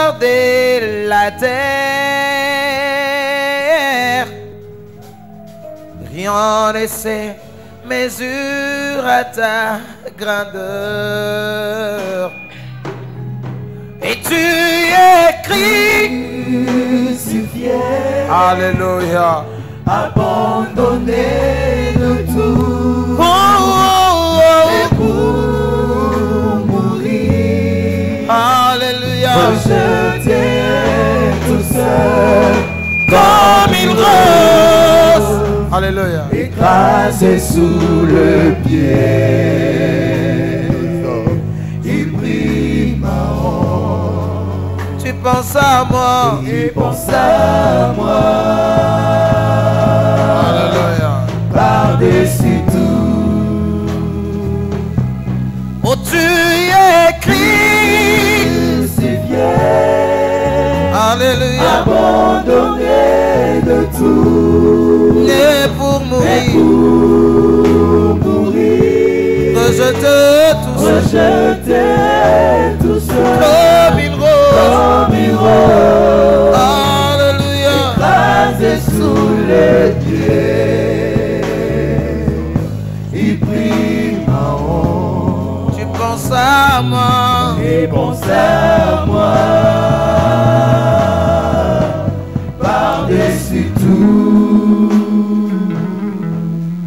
regarder la terre, rien ne se mesure à ta grandeur. Et tu écris, crucifié, alléluia, abandonné de tout, oh, oh, et pour mourir, alléluia, rejeté tout seul, comme une rose, alléluia, écrasé sous le pied. Il prit ma honte, tu penses à moi, il pense à moi, alléluia, par-dessus tout. oh tu écris, Crucifié, alléluia, abandonné de tout, et pour et mourir, pour mourir, rejeté tout seul, rejeté tout seul, comme une rose, comme une rose, alléluia, écrasé sous les pieds. Il prit ma honte, tu penses à moi, il pense à moi, par-dessus tout.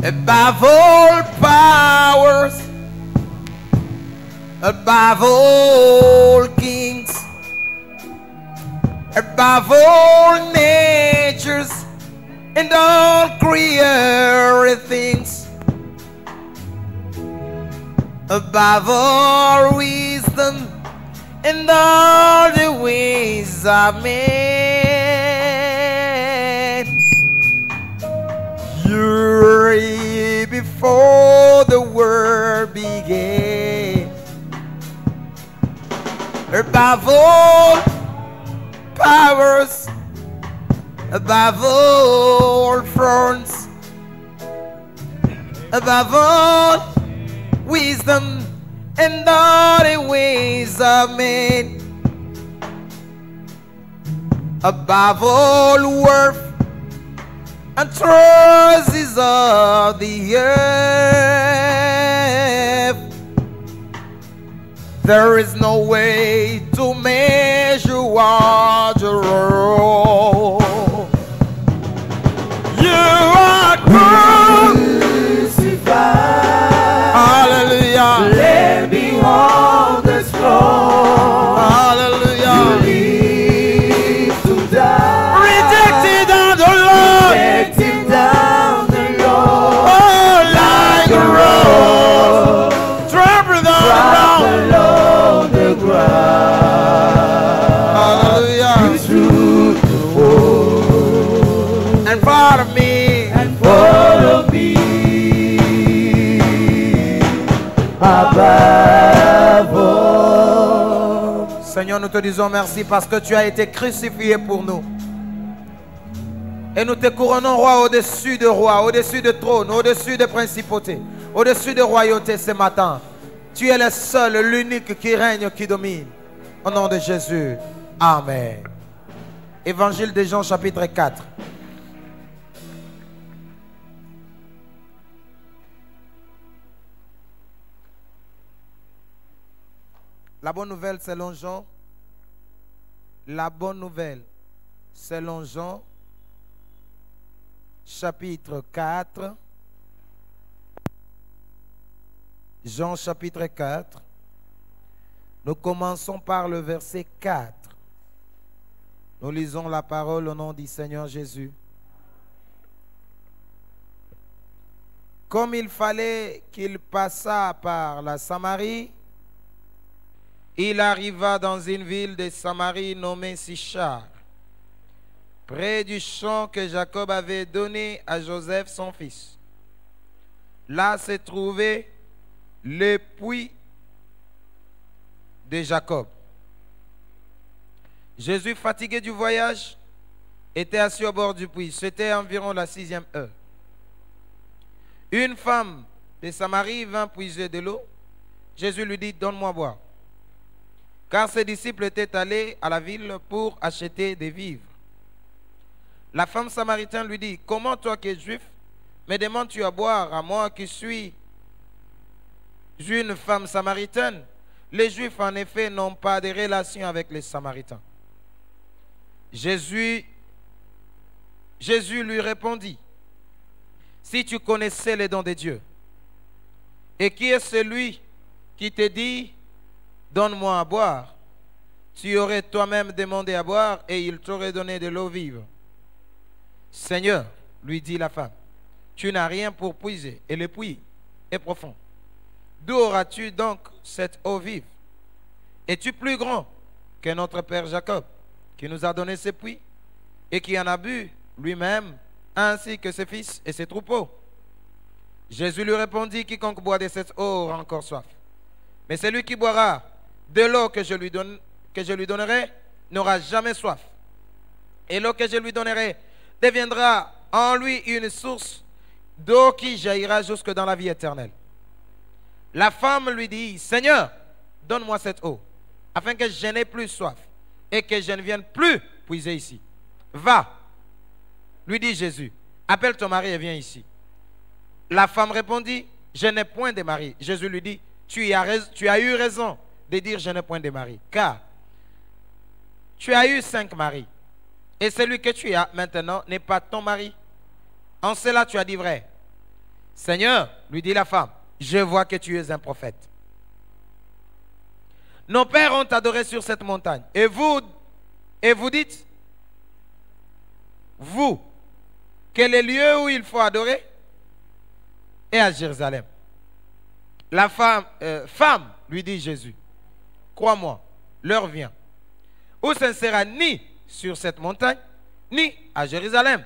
above all powers, above all kings, above all natures and all created things, above all wisdom and all the ways of man. You're here before the world began. Above all powers, above all thrones, above all wisdom and all the ways of men, above all worth and treasures of the earth. There is no way to measure what you are. You are Crucified, hallelujah, lay behold the throne. hallelujah, Live to die, rejected on the Lord, rejected down the Lord, oh, like a rose, trampled on the ground, along the ground. hallelujah, You threw the world and follow me, and follow me above all. Seigneur, nous te disons merci parce que tu as été crucifié pour nous. Et nous te couronnons roi au-dessus de rois, au-dessus de trônes, au-dessus de principautés, au-dessus de royautés ce matin. Tu es le seul, l'unique qui règne, qui domine. Au nom de Jésus. Amen. Évangile de Jean chapitre 4. La bonne nouvelle selon Jean. La bonne nouvelle selon Jean chapitre 4. Jean chapitre 4. Nous commençons par le verset 4. Nous lisons la parole au nom du Seigneur Jésus. Comme il fallait qu'il passât par la Samarie, il arriva dans une ville de Samarie nommée Sichar, près du champ que Jacob avait donné à Joseph son fils. Là se trouvait le puits de Jacob. Jésus, fatigué du voyage, était assis au bord du puits. C'était environ la 6e heure. Une femme de Samarie vint puiser de l'eau. Jésus lui dit, donne-moi boire. car ses disciples étaient allés à la ville pour acheter des vivres. La femme samaritaine lui dit, comment toi qui es juif, me demandes-tu à boire à moi qui suis une femme samaritaine? Les Juifs, en effet, n'ont pas de relation avec les Samaritains. Jésus lui répondit, si tu connaissais les dons de Dieu, et qui est celui qui te dit, donne-moi à boire, tu aurais toi-même demandé à boire et il t'aurait donné de l'eau vive. Seigneur, lui dit la femme, tu n'as rien pour puiser et le puits est profond. D'où auras-tu donc cette eau vive? Es-tu plus grand que notre père Jacob, qui nous a donné ce puits et qui en a bu lui-même, ainsi que ses fils et ses troupeaux? Jésus lui répondit, quiconque boit de cette eau aura encore soif. Mais celui qui boira de l'eau que je lui donnerai n'aura jamais soif. Et l'eau que je lui donnerai deviendra en lui une source d'eau qui jaillira jusque dans la vie éternelle. La femme lui dit, Seigneur, donne-moi cette eau, afin que je n'ai plus soif et que je ne vienne plus puiser ici. Va, lui dit Jésus, appelle ton mari et viens ici. La femme répondit, je n'ai point de mari. Jésus lui dit, tu as eu raison de dire je n'ai point de mari, car tu as eu 5 maris, et celui que tu as maintenant n'est pas ton mari. En cela tu as dit vrai. Seigneur, lui dit la femme, je vois que tu es un prophète. Nos pères ont adoré sur cette montagne, et vous dites, vous, quel est le lieu où il faut adorer? Et à Jérusalem. La femme, lui dit Jésus, crois-moi, l'heure vient où ce ne sera ni sur cette montagne, ni à Jérusalem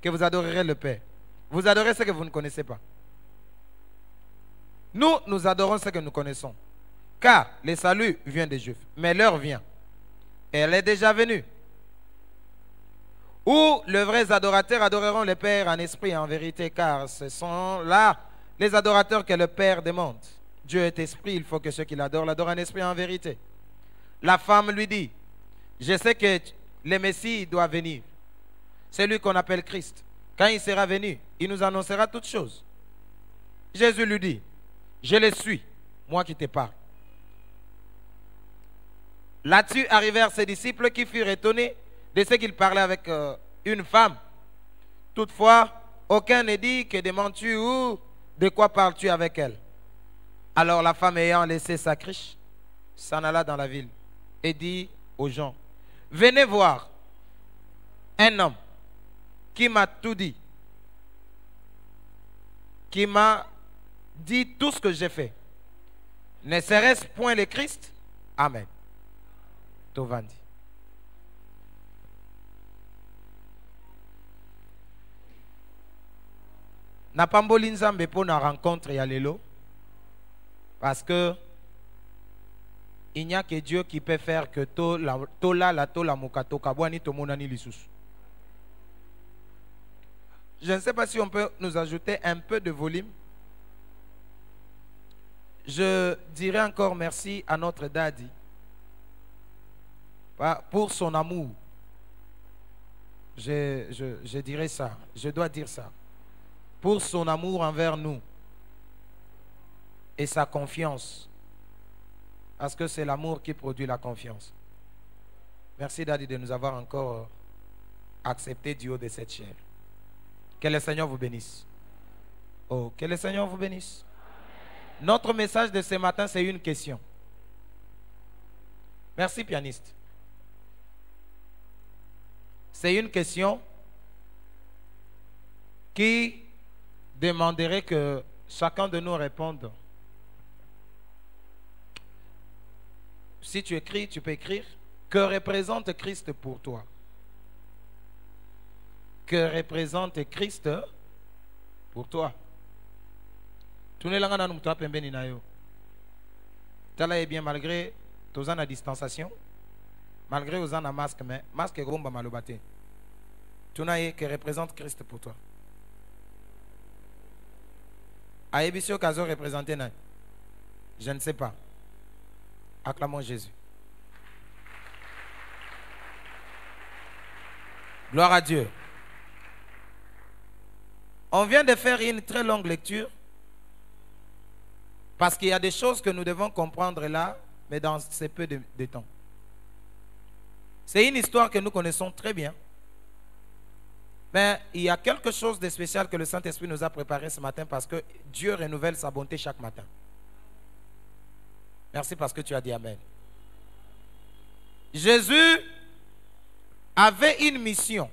que vous adorerez le Père. Vous adorez ce que vous ne connaissez pas. Nous adorons ce que nous connaissons, car le salut vient des Juifs. Mais l'heure vient, et elle est déjà venue, où les vrais adorateurs adoreront le Père en esprit et en vérité, car ce sont là les adorateurs que le Père demande. Dieu est esprit, il faut que ceux qui l'adorent l'adorent en esprit et en vérité. La femme lui dit, je sais que le Messie doit venir. C'est lui qu'on appelle Christ. Quand il sera venu, il nous annoncera toutes choses. Jésus lui dit, je le suis, moi qui te parle. Là-dessus arrivèrent ses disciples qui furent étonnés de ce qu'il parlait avec une femme. Toutefois, aucun ne dit, que demandes-tu ou de quoi parles-tu avec elle? Alors la femme, ayant laissé sa criche, s'en alla dans la ville et dit aux gens, venez voir un homme qui m'a tout dit, qui m'a dit tout ce que j'ai fait. Ne serait-ce point le Christ? Amen. Tovandi. Napamboli nzambe pour na rencontre ya lelo, parce que il n'y a que Dieu qui peut faire que tola mukato kabwani tomonani lisusu. Je ne sais pas si on peut nous ajouter un peu de volume. Je dirais encore merci à notre daddy pour son amour. Je dirais ça, je dois dire ça. Pour son amour envers nous et sa confiance. Parce que c'est l'amour qui produit la confiance. Merci Daddy de nous avoir encore accepté du haut de cette chair. Que le Seigneur vous bénisse. Oh, que le Seigneur vous bénisse. Notre message de ce matin, c'est une question. Merci pianiste. C'est une question qui demanderait que chacun de nous réponde. Si tu écris, tu peux écrire. Que représente Christ pour toi? Que représente Christ pour toi? Tu n'es là nous pembeni na yo. Tala est bien malgré tous en distanciation, malgré aux en masque, mais masque gromba malobate. Tu n'as que représente Christ pour toi. Aébisio Kazo représenté na. Je ne sais pas. Acclamons Jésus. Gloire à Dieu. On vient de faire une très longue lecture parce qu'il y a des choses que nous devons comprendre là, mais dans ces peu de temps. C'est une histoire que nous connaissons très bien. Mais il y a quelque chose de spécial que le Saint-Esprit nous a préparé ce matin parce que Dieu renouvelle sa bonté chaque matin. Merci parce que tu as dit Amen. Jésus avait une mission.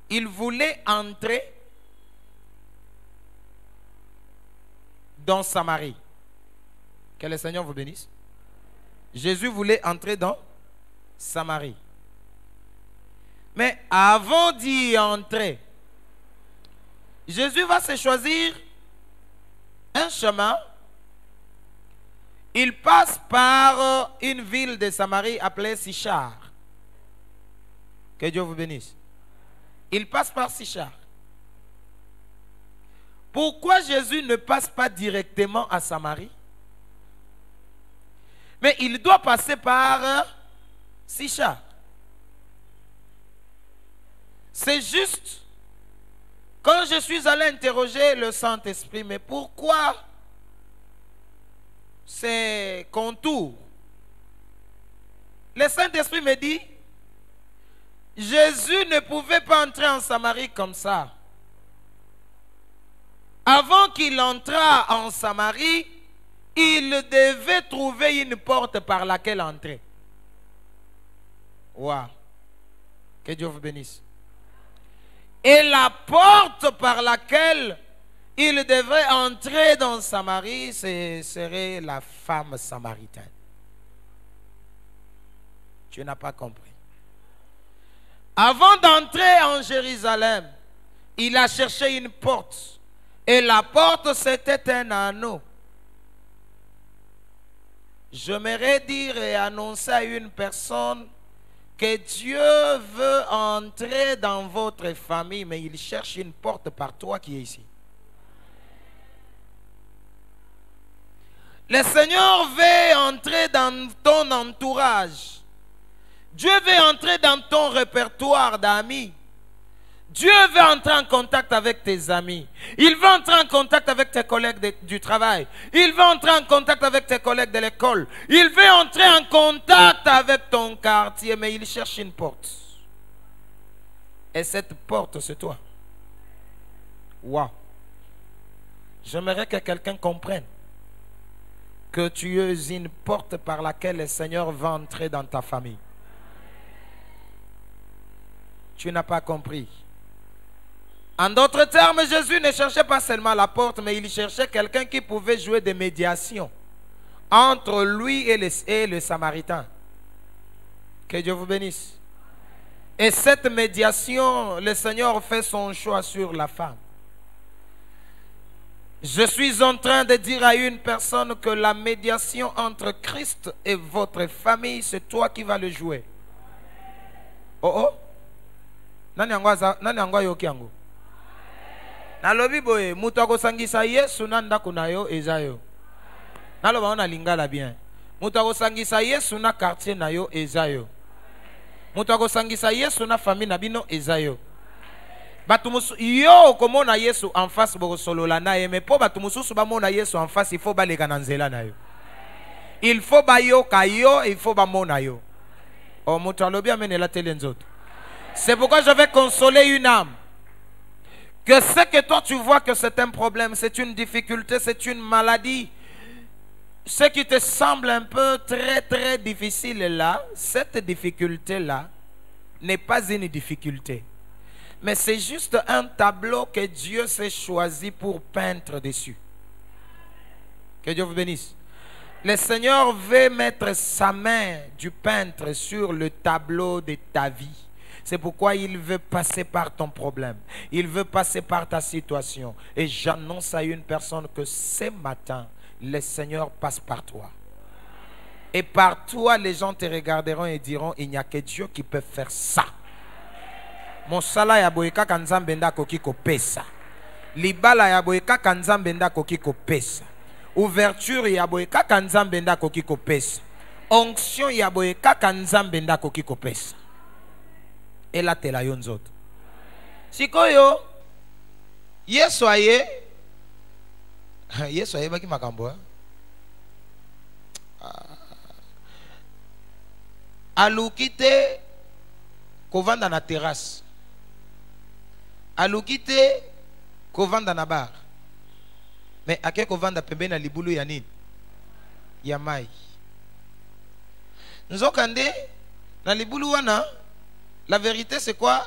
Il voulait entrer dans Samarie. Que le Seigneur vous bénisse. Jésus voulait entrer dans Samarie. Mais avant d'y entrer, Jésus va se choisir un chemin. Il passe par une ville de Samarie appelée Sichar. Que Dieu vous bénisse. Il passe par Sichar. Pourquoi Jésus ne passe pas directement à Samarie? Mais il doit passer par Sichar. C'est juste, quand je suis allé interroger le Saint-Esprit, mais pourquoi ces contours? Le Saint-Esprit me dit, Jésus ne pouvait pas entrer en Samarie comme ça. Avant qu'il entrât en Samarie, il devait trouver une porte par laquelle entrer. Waouh! Que Dieu vous bénisse. Et la porte par laquelle il devrait entrer dans Samarie, ce serait la femme samaritaine. Tu n'as pas compris. Avant d'entrer en Jérusalem, il a cherché une porte. Et la porte, c'était un anneau. J'aimerais dire et annoncer à une personne que Dieu veut entrer dans votre famille, mais il cherche une porte par toi qui est ici. Le Seigneur veut entrer dans ton entourage. Dieu veut entrer dans ton répertoire d'amis. Dieu veut entrer en contact avec tes amis. Il veut entrer en contact avec tes collègues du travail. Il veut entrer en contact avec tes collègues de l'école. Il veut entrer en contact avec ton quartier, mais il cherche une porte. Et cette porte, c'est toi. Waouh! J'aimerais que quelqu'un comprenne que tu es une porte par laquelle le Seigneur va entrer dans ta famille. Tu n'as pas compris. En d'autres termes, Jésus ne cherchait pas seulement la porte, mais il cherchait quelqu'un qui pouvait jouer des médiations entre lui et le Samaritain. Que Dieu vous bénisse. Et cette médiation, le Seigneur fait son choix sur la femme. Je suis en train de dire à une personne que la médiation entre Christ et votre famille, c'est toi qui vas le jouer. Oh oh. Nani angwa yoki yango? Nalobi boye, mutu akosangisa Yesu na ndako na yo eza yo. Naloba ona lingala bien. Mutu akosangisa Yesu na quartier na yo eza yo. Mutu akosangisa Yesu na famille na bino eza yo. Batumusu yo komona Yesu en face boko solola na ye, mais po batumusu ba mona Yesu en face, il faut ba leka na nzela na yo. Il faut ba yo kayo, il faut ba mona yo. Oh mutu alobi amene la tele nzoto. C'est pourquoi je vais consoler une âme. Que ce que toi tu vois que c'est un problème, c'est une difficulté, c'est une maladie. Ce qui te semble un peu très difficile là, cette difficulté là n'est pas une difficulté. Mais c'est juste un tableau que Dieu s'est choisi pour peindre dessus. Que Dieu vous bénisse. Le Seigneur veut mettre sa main du peintre sur le tableau de ta vie. C'est pourquoi il veut passer par ton problème. Il veut passer par ta situation. Et j'annonce à une personne que ce matin, le Seigneur passe par toi. Et par toi, les gens te regarderont et diront, il n'y a que Dieu qui peut faire ça. Mon sala ya boyeka kanzambenda koki kopesa. Libala ya boyeka kanzambenda koki kopesa. Ouverture ya boyeka kanzambenda koki kopesa. Onction ya boyeka kanzambenda koki kopesa. elatela yo nzoto. Sikoyo Yesu aye baki makambo aluki te kovanda na terrasse, aluki te kovanda na bar, mais ake kovanda pembeni na libulu ya nini? Ya mai. Nzokande na libulu wana, la vérité c'est quoi?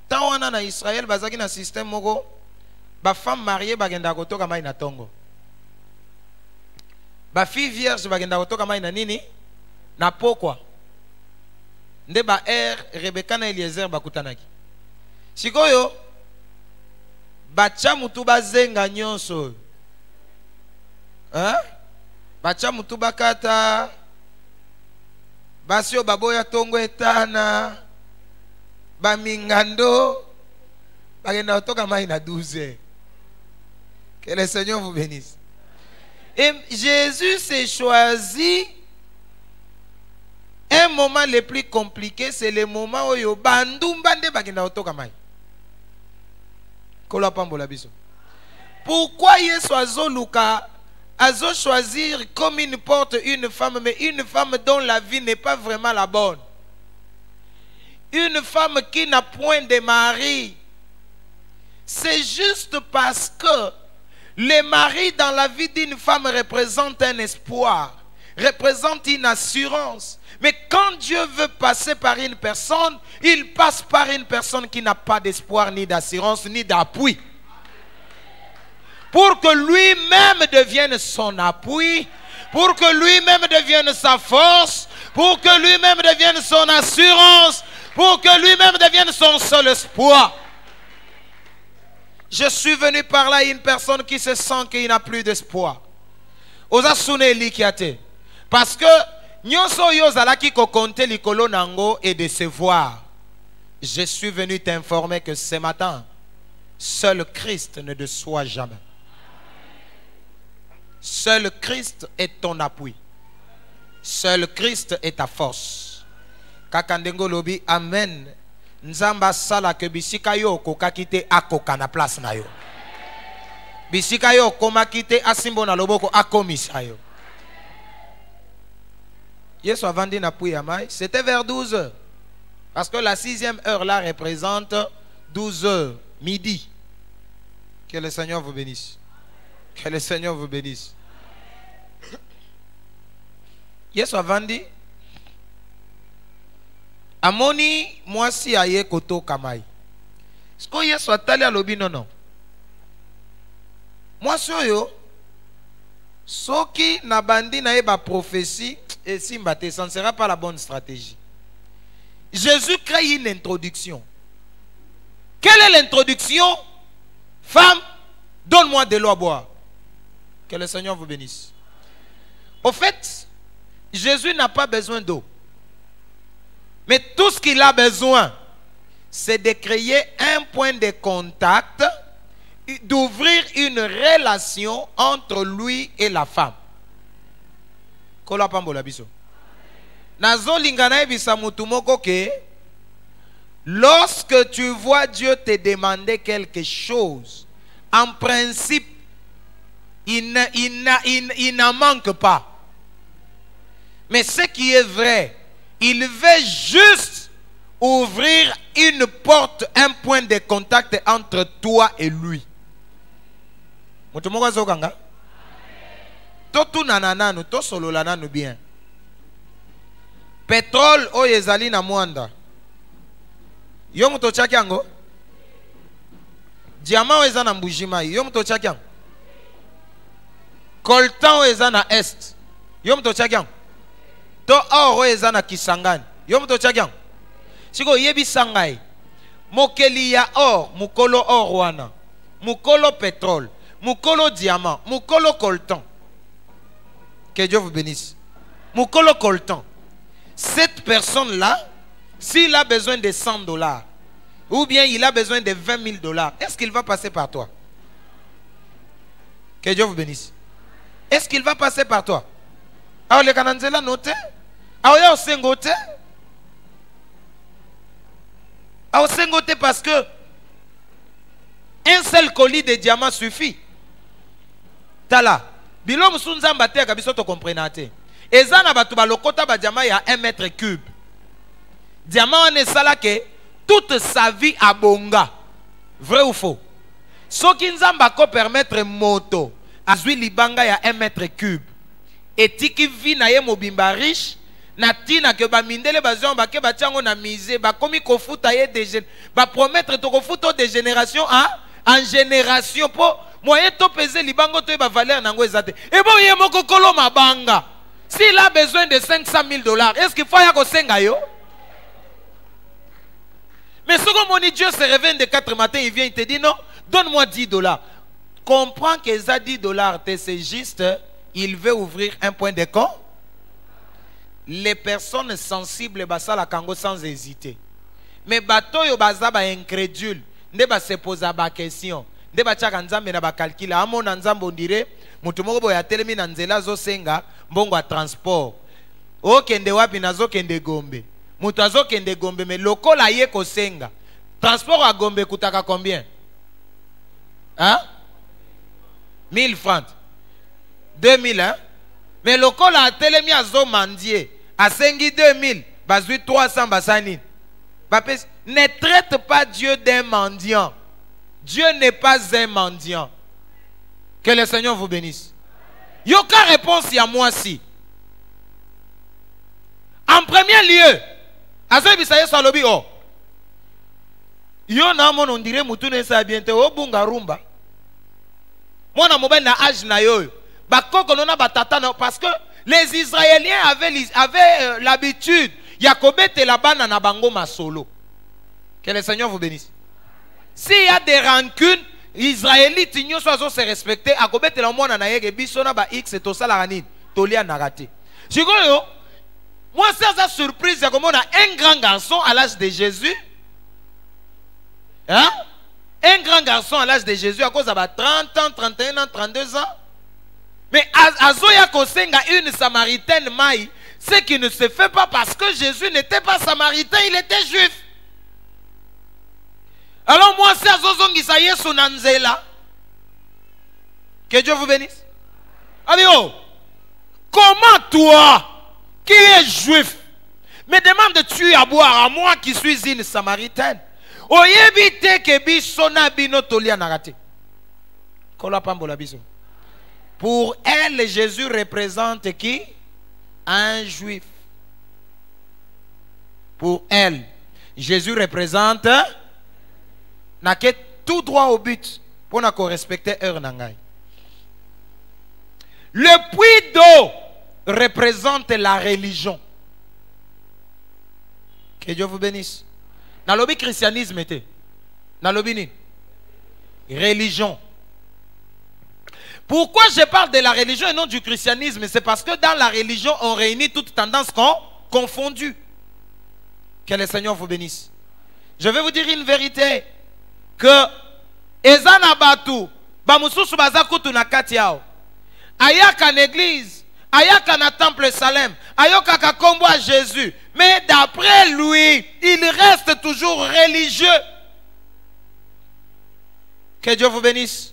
Tant wana na Israël bazaki na système moko ba femme mariée bagenda kotoka mai na tongo, ba fille vierge bagenda kotoka mai na nini? Na pokwa. Nde ba Rebeka na Eliezer bakutanaki. Sikoyo bacha mutu bazenga nyonso, bacha mutu bakata basio baboya tongo etana bamingando bagenda kotoka mai na 12. Que le Seigneur vous bénisse. Et Jésus s'est choisi un moment le plus compliqué, c'est le moment où yo bandumba nde bagenda kotoka mai. Kola pambola biso. Pourquoi Yesu azoluka azo choisir comme une porte une femme, mais une femme dont la vie n'est pas vraiment la bonne, une femme qui n'a point de mari? C'est juste parce que le mari dans la vie d'une femme représente un espoir, représente une assurance. Mais quand Dieu veut passer par une personne, il passe par une personne qui n'a pas d'espoir, ni d'assurance, ni d'appui. Pour que lui-même devienne son appui, pour que lui-même devienne sa force, pour que lui-même devienne son assurance, pour que lui-même devienne son seul espoir. Je suis venu par là une personne qui se sent qu'il n'a plus d'espoir. Parce que nyonso yo zalaki ko compter likolo nango et décevoir. Je suis venu t'informer que ce matin, seul Christ ne déçoit jamais. Seul Christ est ton appui. Seul Christ est ta force. Kakandengo lobi amen. Nzamba sala ke bisika yo koka kite akoka na place na yo. Bisika yo koma kite asimbo na loboko akomisa yo. Yesu avandi na puya mai, c'était vers 12 heures. Parce que la 6e heure là représente 12 heures, midi. Que le Seigneur vous bénisse. Que le Seigneur vous bénisse. Yesu avandi amoni mwasi aye koto kamai. Sko Yesu atali alobi non. Mwasi oyo soki na bandi na eba prophétie et simbate, ça ne sera pas la bonne stratégie. Jésus crée une introduction. Quelle est l'introduction? Femme, donne-moi de l'eau à boire. Que le Seigneur vous bénisse. Au fait, Jésus n'a pas besoin d'eau. Mais tout ce qu'il a besoin, c'est de créer un point de contact, d'ouvrir une relation entre lui et la femme. Kola pambola biso. Nazo lingana ebisa mutu moko ke lorsque tu vois Dieu te demander quelque chose, en principe, il n'en manque pas. Mais ce qui est vrai, il veut juste ouvrir une porte, un point de contact entre toi et lui. Mutu moko azokanga? Totu nanananu, to solo lananu bien. Pétrole o ezali na mwanda. Yo muto chakiango? Diamant o ezana mbujima. Yo muto chakiango? Coltan o ezana est. Yo muto chakiango? To or o ezana Kisangani. Yo muto chakiango? Siko yebi sangai. Mokeli ya or, mukolo or wana. Mukolo pétrole. Mukolo diamant. Mukolo coltan. Que Dieu vous bénisse. Mukolo coltan. Cette personne-là, s'il a besoin de $100, ou bien il a besoin de $20,000, est-ce qu'il va passer par toi? Que Dieu vous bénisse. Est-ce qu'il va passer par toi? Alors les Kananzela noté? Alors il y a aussi un côté? Au sengote parce que un seul colis de diamants suffit. Tala. Bilom sunzamba te kabiso to comprenate. Ezana batu balokota ba diamant ya 1 mètre cube. Diamant ne sala que toute sa vie à bonga. Vrai ou faux? Ce qui nzamba ko permettre moto azui libanga ya 1 mètre cube. Et tiki vi na ye mobimba riche. Na tina ke ba mindele bazon ba ke ba tiango na mise ba komi ko futa ye de ba promettre to ko futo de génération en génération pour moyen to peser libango to ba valeur nango ezate. Et bon ye moko kolo mabanga. S'il a besoin de 500 000 $, est-ce qu'il faut ya ko senga yo? Mais ce que mon Dieu se réveille de 4 matins, il vient, il te dit non, donne-moi 10 $. Comprends que ça 10 $, c'est juste, il veut ouvrir un point de compte. Les personnes sensibles basa la kango sans hésiter. Mais bato yo baza ba incrédule, ne ba se poser ba question. Ne ba chaka nzambe na ba calcul. Amo na nzambo ndire, mutu moko boya telemi na nzela zo senga mbongo a transport. O kende wapi nazo kende Gombe. Mutu azo kende Gombe mais lokola ye ko senga. Transport à Gombe kutaka combien? Hein? 1000 francs. 2000 hein? Mais lokola a telemi azo mandie. A sengi 2000, bazui 300 basani. Ne traite pas Dieu d'un mendiant. Dieu n'est pas un mendiant. Que le Seigneur vous bénisse. Yoka réponse à moi si. En premier lieu, Azoy bisaye salobi o. Yo na mon on dirait mutune sa bientôt o bunga rumba. Moi na mobile na âge na yo. Bakoko nona batata na parce que les Israéliens avaient l'habitude. Yakobe te la bana na bango masolo. Que le Seigneur vous bénisse. S'il y a des rancunes, Israélites ils sont se respecter. Yakobe te la mona na yege bisona ba X et to sala ranine. Tolia na raté. Jigoyo. Moi c'est ça surprise comme on a un grand garçon à l'âge de Jésus. Hein? Un grand garçon à l'âge de Jésus à cause de 30 ans, 31 ans, 32 ans. Mais Azoya Kosenga une Samaritaine maï, ce qui ne se fait pas parce que Jésus n'était pas samaritain, il était juif. Alors moi c'est Azozongi Saye Sunanzela. Que Dieu vous bénisse. Amigo, comment toi qui est juif me demande de tuer à boire à moi qui suis une Samaritaine? Oyebite ke bisona bino tolia narate. Kola pambola biso. Pour elle, Jésus représente qui? Un juif. Pour elle, Jésus représente n'a que tout droit au but pour nous respecter heure nangai. Le puits d'eau représente la religion. Que Dieu vous bénisse. Dans le christianisme était. Dans le religion. Pourquoi je parle de la religion et non du christianisme? C'est parce que dans la religion, on réunit toutes tendances confondues. Que le Seigneur vous bénisse. Je vais vous dire une vérité. Que Ezana Batu, Bamususu Bazakutu na Katiao, Ayaka l'église, Ayaka na temple Salem, Ayoka Kakombo à Jésus. Mais d'après lui, il reste toujours religieux. Que Dieu vous bénisse.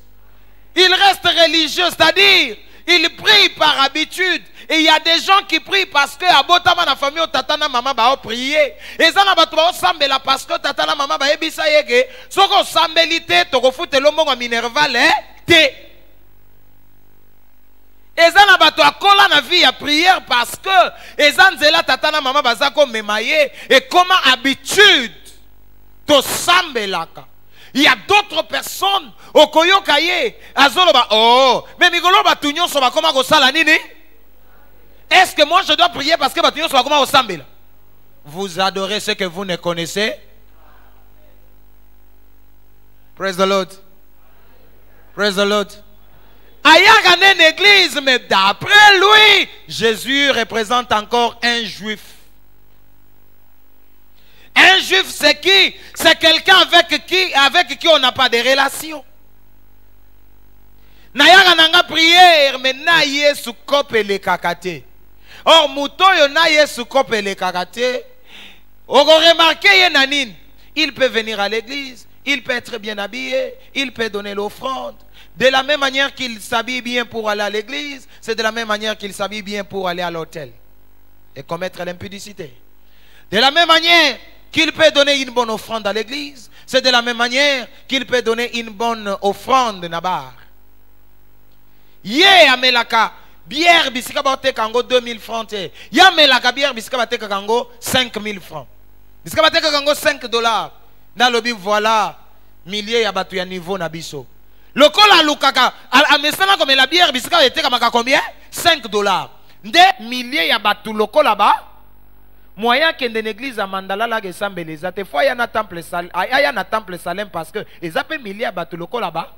Il reste religieux, c'est-à-dire, il prie par habitude. Et il y a des gens qui prient parce que abotama na famille tatana mama ba prier. Et ça na bato ba sambela parce que tatana mama ba ebisa yeke. Soko sambelité to ko futelo mongo minerval te. Et ça na bato akola na vie à prière parce que ezanzela tatana mama bazako memaye et comment habitude to sambelaka. Il y a d'autres personnes au koyokaye azoloba oh mais migolo batunyo soba koma ko sala nini? Est-ce que moi je dois prier parce que batunyo soba koma ko sambela? Vous adorez ce que vous ne connaissez? Praise the Lord. Praise the Lord. Ayaka une église, mais d'après lui, Jésus représente encore un juif. Un juif, c'est qui? C'est quelqu'un avec qui on n'a pas de relation. Nayaka nanga prière, mais na yesu kope le kakate. Or, mouto yo na yesu kope le kakate. On remarque ye nanin. Il peut venir à l'église, il peut être bien habillé, il peut donner l'offrande. De la même manière qu'il s'habille bien pour aller à l'église, c'est de la même manière qu'il s'habille bien pour aller à l'hôtel et commettre l'impudicité. De la même manière qu'il peut donner une bonne offrande à l'église, c'est de la même manière qu'il peut donner une bonne offrande nabar. Yé amelaka bière bisika bate kango 2000 francs te. Ya melaka bière bisika bate kango 5000 francs. Bisika bate kango 5 dollars. Na lobi voilà milliers ya batu ya niveau na biso. Lokola lukaka a mesana comme la bière bisika bate kamaka combien? 5 dollars. Nde milliers ya batu lokola ba moyen kende l'église à Mandala la gesambeleza te fois ya na temple Salem aya na temple Salem parce que ils appellent milliers ya batu lokola ba.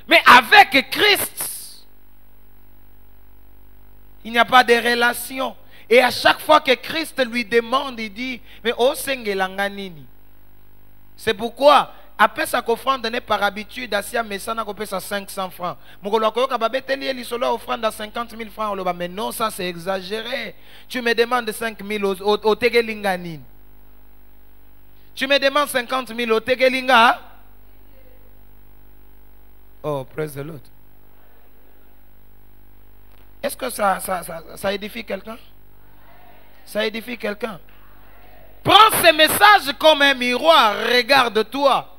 Mais avec Christ, il n'y a pas de relation. Et à chaque fois que Christ lui demande, il dit, mais oh Sengelanganini. C'est pourquoi, après sa offrande n'est par habitude, Asia Messana kopé sa 500 francs. Mokolo koyoka babeteli elisolo offrande à 50 000 francs. Mais non, ça c'est exagéré. Tu me demandes 5 000 au Tegelinganini. Tu me demandes 50 000 au Tegelinga. Oh, praise the Lord. Est-ce que ça édifie quelqu'un? Ça édifie quelqu'un? Prends ce message comme un miroir. Regarde-toi.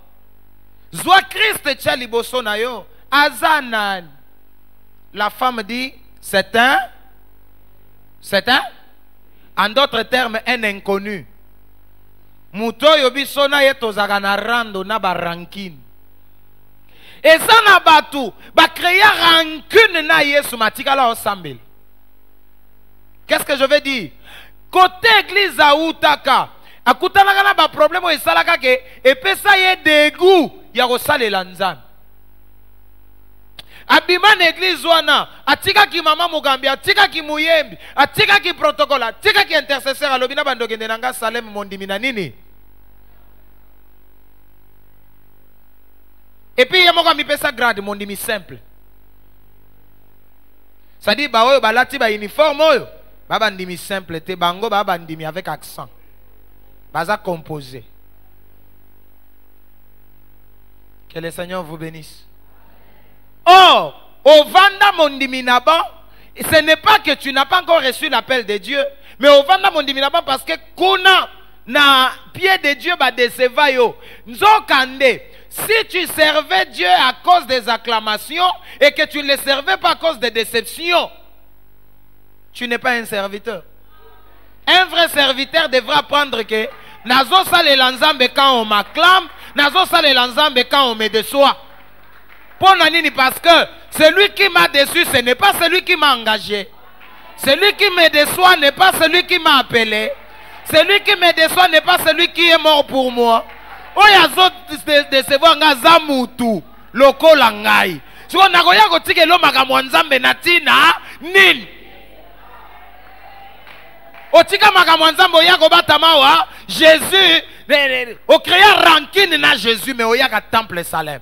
Zwa Christ Tchaliboso Nayo. Azanan. La femme dit, c'est un. En d'autres termes, un inconnu. Muto yobiso na ye tozagana rando na barankine. Et ça n'a pas tout. Bah créer rancune na Yesu matikala ensemble. Qu'est-ce que je veux dire? Côté église à Outaka, à Koutana na ba problème et salaka ke et pesa ye dégoût ya rosale lanzan. Abiman église wana, atika ki mama mugambi, atika ki muyembi, atika ki protocole, atika ki intercesseur alobina bandogende nanga Salem mondimina nini. Et puis il y a mon mi pesa grade mon dimi simple. Ça dit ba oyo balati ba uniforme oyo. Ba bandimi simple te bango ba bandimi avec accent. Baza composé. Que le Seigneur vous bénisse. Oh, au Vanda mondimi naba, ce n'est pas que tu n'as pas encore reçu l'appel de Dieu, mais au Vanda mondimi naba parce que kuna na pied de Dieu ba déceva yo. Nzokande. Si tu servais Dieu à cause des acclamations et que tu ne le servais pas à cause des déceptions, tu n'es pas un serviteur. Un vrai serviteur devra apprendre que nazo sale lanzambe quand on m'acclame, nazo sale lanzambe quand on me déçoit. Pour nanini parce que celui qui m'a déçu, ce n'est pas celui qui m'a engagé. Celui qui me déçoit n'est pas celui qui m'a appelé. Celui qui me déçoit n'est pas celui qui est mort pour moi. Oyazo décevoir nga zamutu lokola ngai. Siko nakoya kotike lo makambo nzambe natina nini. Otika makambo nzambe oya kobata mawa Jésus o créer rancune na Jésus mais oya ka temple Salem.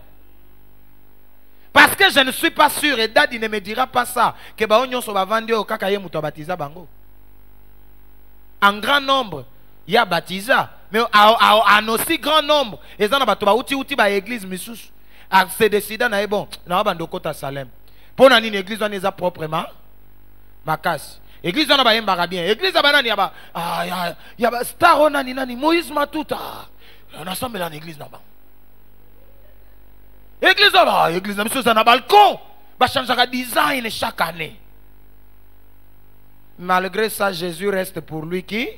Parce que je ne suis pas sûr et Daddy ne me dira pas ça que ba onyoso ba vandi o kaka ye muto baptiza bango. En grand nombre, il y a baptisa. Mais en aussi grand nombre, et ça n'a pas outi ba église missus. C'est décidé na bon, na ba ndokota Salem. Pour na une église on est proprement makas. Église on a ba yemba bien. Église ba nani ya ba star on nani Moïse Matuta. On assemble dans l'église na ba. Église là, église na missus na balcon. Ba changer ka design chaque année. Malgré ça, Jésus reste pour lui qui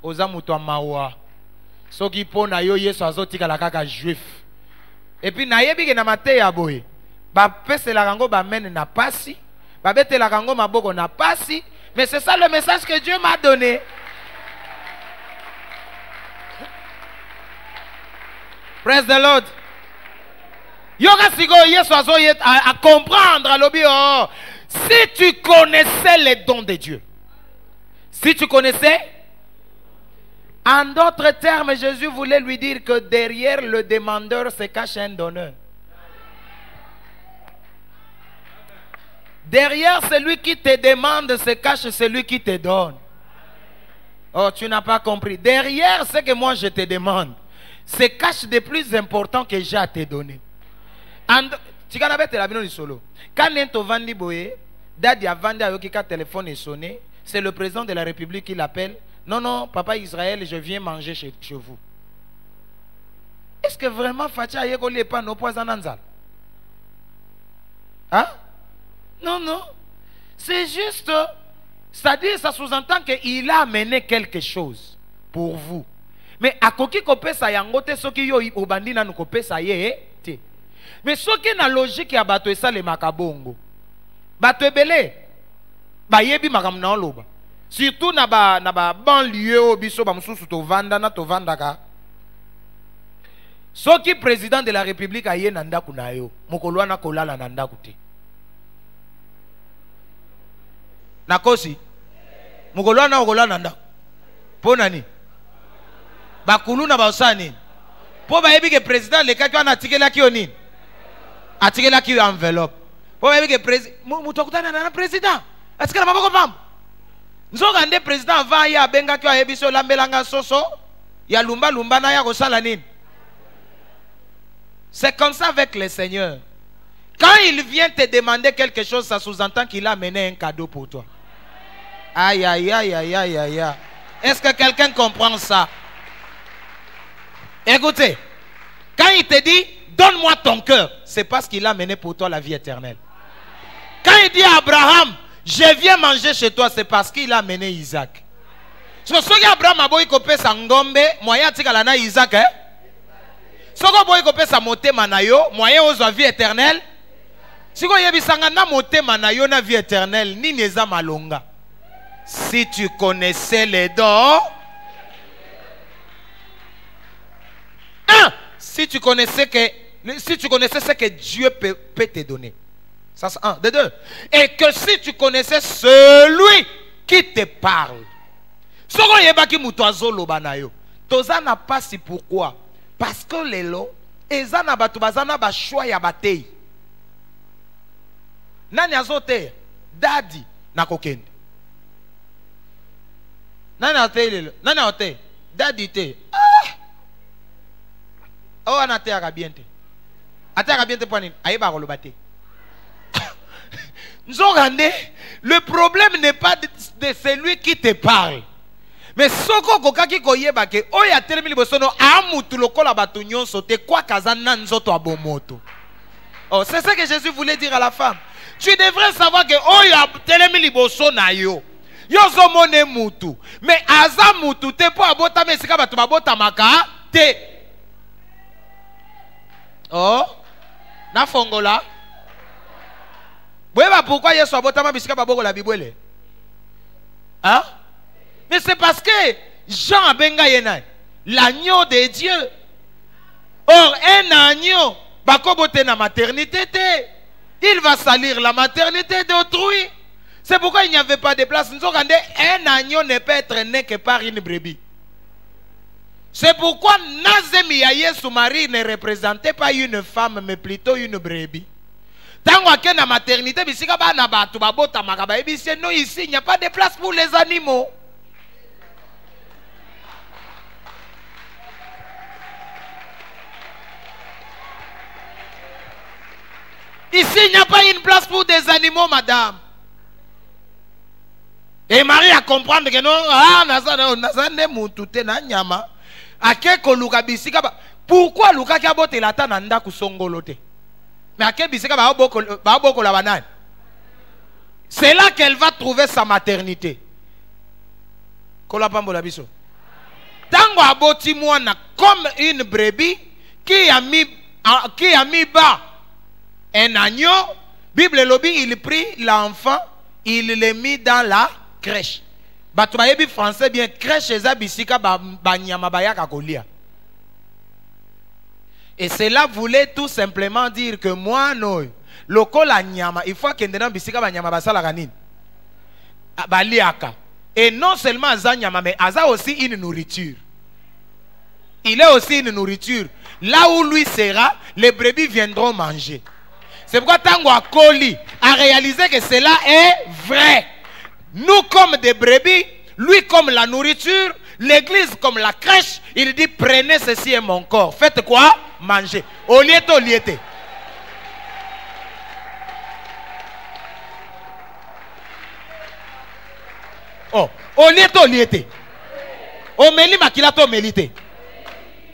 oza muto mawa soki pona yo Yesu azotika la kaka juif et puis nayebi ke na mateya boye ba pesela kango ba mène na pasi ba betela kango maboko na pasi mais c'est ça le message que Dieu m'a donné. Praise the Lord. Yoga sigo Yesu azoye à comprendre lobi oh si tu connaissais les dons de Dieu. Si tu connaissais. En d'autres termes, Jésus voulait lui dire que derrière le demandeur se cache un donneur. Derrière celui qui te demande se cache celui qui te donne. Oh, tu n'as pas compris. Derrière ce que moi je te demande, c'est cache de plus important que j'ai à te donner. Tu as la bino solo. Quand tu vandi boye, dadi a vendu à yoki téléphone est sonné, c'est le président de la République qui l'appelle. Non, non, papa Israël, je viens manger chez vous. Est-ce que vraiment Fatia Yegoli pas nos poisons nanzal? Hein? Non, non. C'est juste, c'est-à-dire, ça sous-entend qu'il a amené quelque chose pour vous. Mais à koki kopé sa yangote soki yo obandi na nukope sa ye te. Mais soki na logique ya bato esa le makabongo. Bato ebele ba yebi makam na loba. Surtout na ba banlieue obiso ba mususu to vanda na to vandaka. Soki président de la République a ye nanda kunayo, mokolo na kolala nanda kuti. Nakosi mokolo na okola nanda. Ponani bakulu na baosani. Po ba yebi ke président le kaki wana atikela ki onini. Atikela ki enveloppe. Po ba yebi ke président muto kutana na président. Atikela maboko pam. Nzoka nde président avant ya benga ki ayebi so lambelanga soso ya lumba lumba na ya kosala nini. C'est comme ça avec le Seigneur. Quand il vient te demander quelque chose, ça sous-entend qu'il a amené un cadeau pour toi. Aïe, aïe, aïe, aïe, aïe, aïe. Est-ce que quelqu'un comprend ça? Écoutez, quand il te dit, donne-moi ton cœur, c'est parce qu'il a amené pour toi la vie éternelle. Quand il dit à Abraham, je viens manger chez toi, c'est parce qu'il a amené Isaac. So, ce que Abraham a beau copier sa ngombe, moyen tikalana Isaac, hein? Si vous avez sa motema na yo, moyen aux vie éternelle. Si vous avez sa motema na yo na vie éternelle, ni neza malonga. Si tu connaissais les dons, si tu connaissais ce que Dieu peut te donner. Ça c'est un. De deux. Et que si tu connaissais celui qui te parle. Si vous avez qui mutoazo lobana yo, toza na pas si pourquoi. Parce que les lots, ils ont un choix ya batei. Nani azote, dadi na kokende. Nani azote, nani azote, dadi te. Oh, anate akabiente. Ate akabiente poani, aïba rolo bate. Le problème n'est pas de celui qui te parle. Mais soko kokaki koyeba ke oya telemi libosono amutu lokola batu nyonso te kwa kazana nzoto abomoto. Oh, c'est ça que Jésus voulait dire à la femme. Tu devrais savoir que oya telemi liboso na yo. Yo zo mone mutu. Mais aza mutu te po abota mesika batu babota maka te. Oh, na fongola. Bweba pourquoi Yesu abota ma bisika baboko la bibwele? Hein? Mais c'est parce que Jean a benga yena l'agneau de Dieu. Or un agneau bakobote na maternité te. Il va salir la maternité d'autrui. C'est pourquoi il n'y avait pas de place. Un agneau ne peut être né que par une brebis. C'est pourquoi Nazemi Yesu Marie ne représentait pas une femme mais plutôt une brebis. Tant que na maternité bisika ba na batu babota makaba ebisi non ici il n'y a pas de place pour les animaux. Ici, il n'y a pas une place pour des animaux, madame. Et Marie a comprendre que non, pourquoi Luka qui a boté la tananda kusongolote? Mais à quel bisika ba boko la banane? C'est là qu'elle va trouver sa maternité. Kolapambo la biso. Tango aboti mwana comme une brebis qui a mis bas un agneau. Bible lobby, il prit l'enfant, il l'a mis dans la crèche. Batubayebi français bien crèche ezabisika banyama bayaka kolia. Et cela voulait tout simplement dire que moi no lokola nyama il faut kende na bisika banyama basala kanini baliaka. Et non seulement aza nyama mais aza aussi une nourriture. Il est aussi une nourriture. Là où lui sera, les brebis viendront manger. C'est pourquoi Tango Akoli a réalisé que cela est vrai. Nous, comme des brebis, Lui comme la nourriture, l'église comme la crèche. Il dit prenez ceci est mon corps. Faites quoi? Mangez. Oliete, oliete. Oh, oliete, oliete. Omeli makilato melite.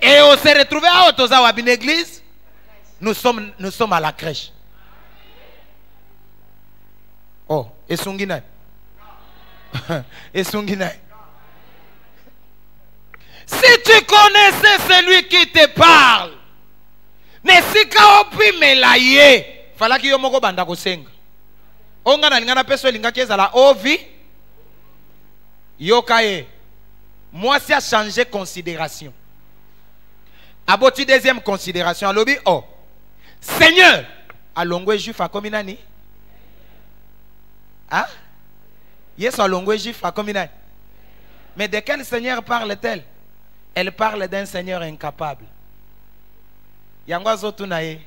Et on s'est retrouvé à Otozawa, une église. Nous sommes à la crèche. Oh, et Sungina. Et Sungina. Si tu connaissais celui qui te parle, Nesika opi melaye. Fala ki yomoko banda kosenga. Onga na lingana peso linga kezala ovi. Yokaye. Moi, si a changé considération. Aboti deuxième considération. Alobi, oh. Seigneur. Alongwe juif a kominani. Hein? Yes, alongwe juif a kominani. Mais de quel Seigneur parle-t-elle? Elle parle d'un Seigneur incapable. Yangwa zotunaye.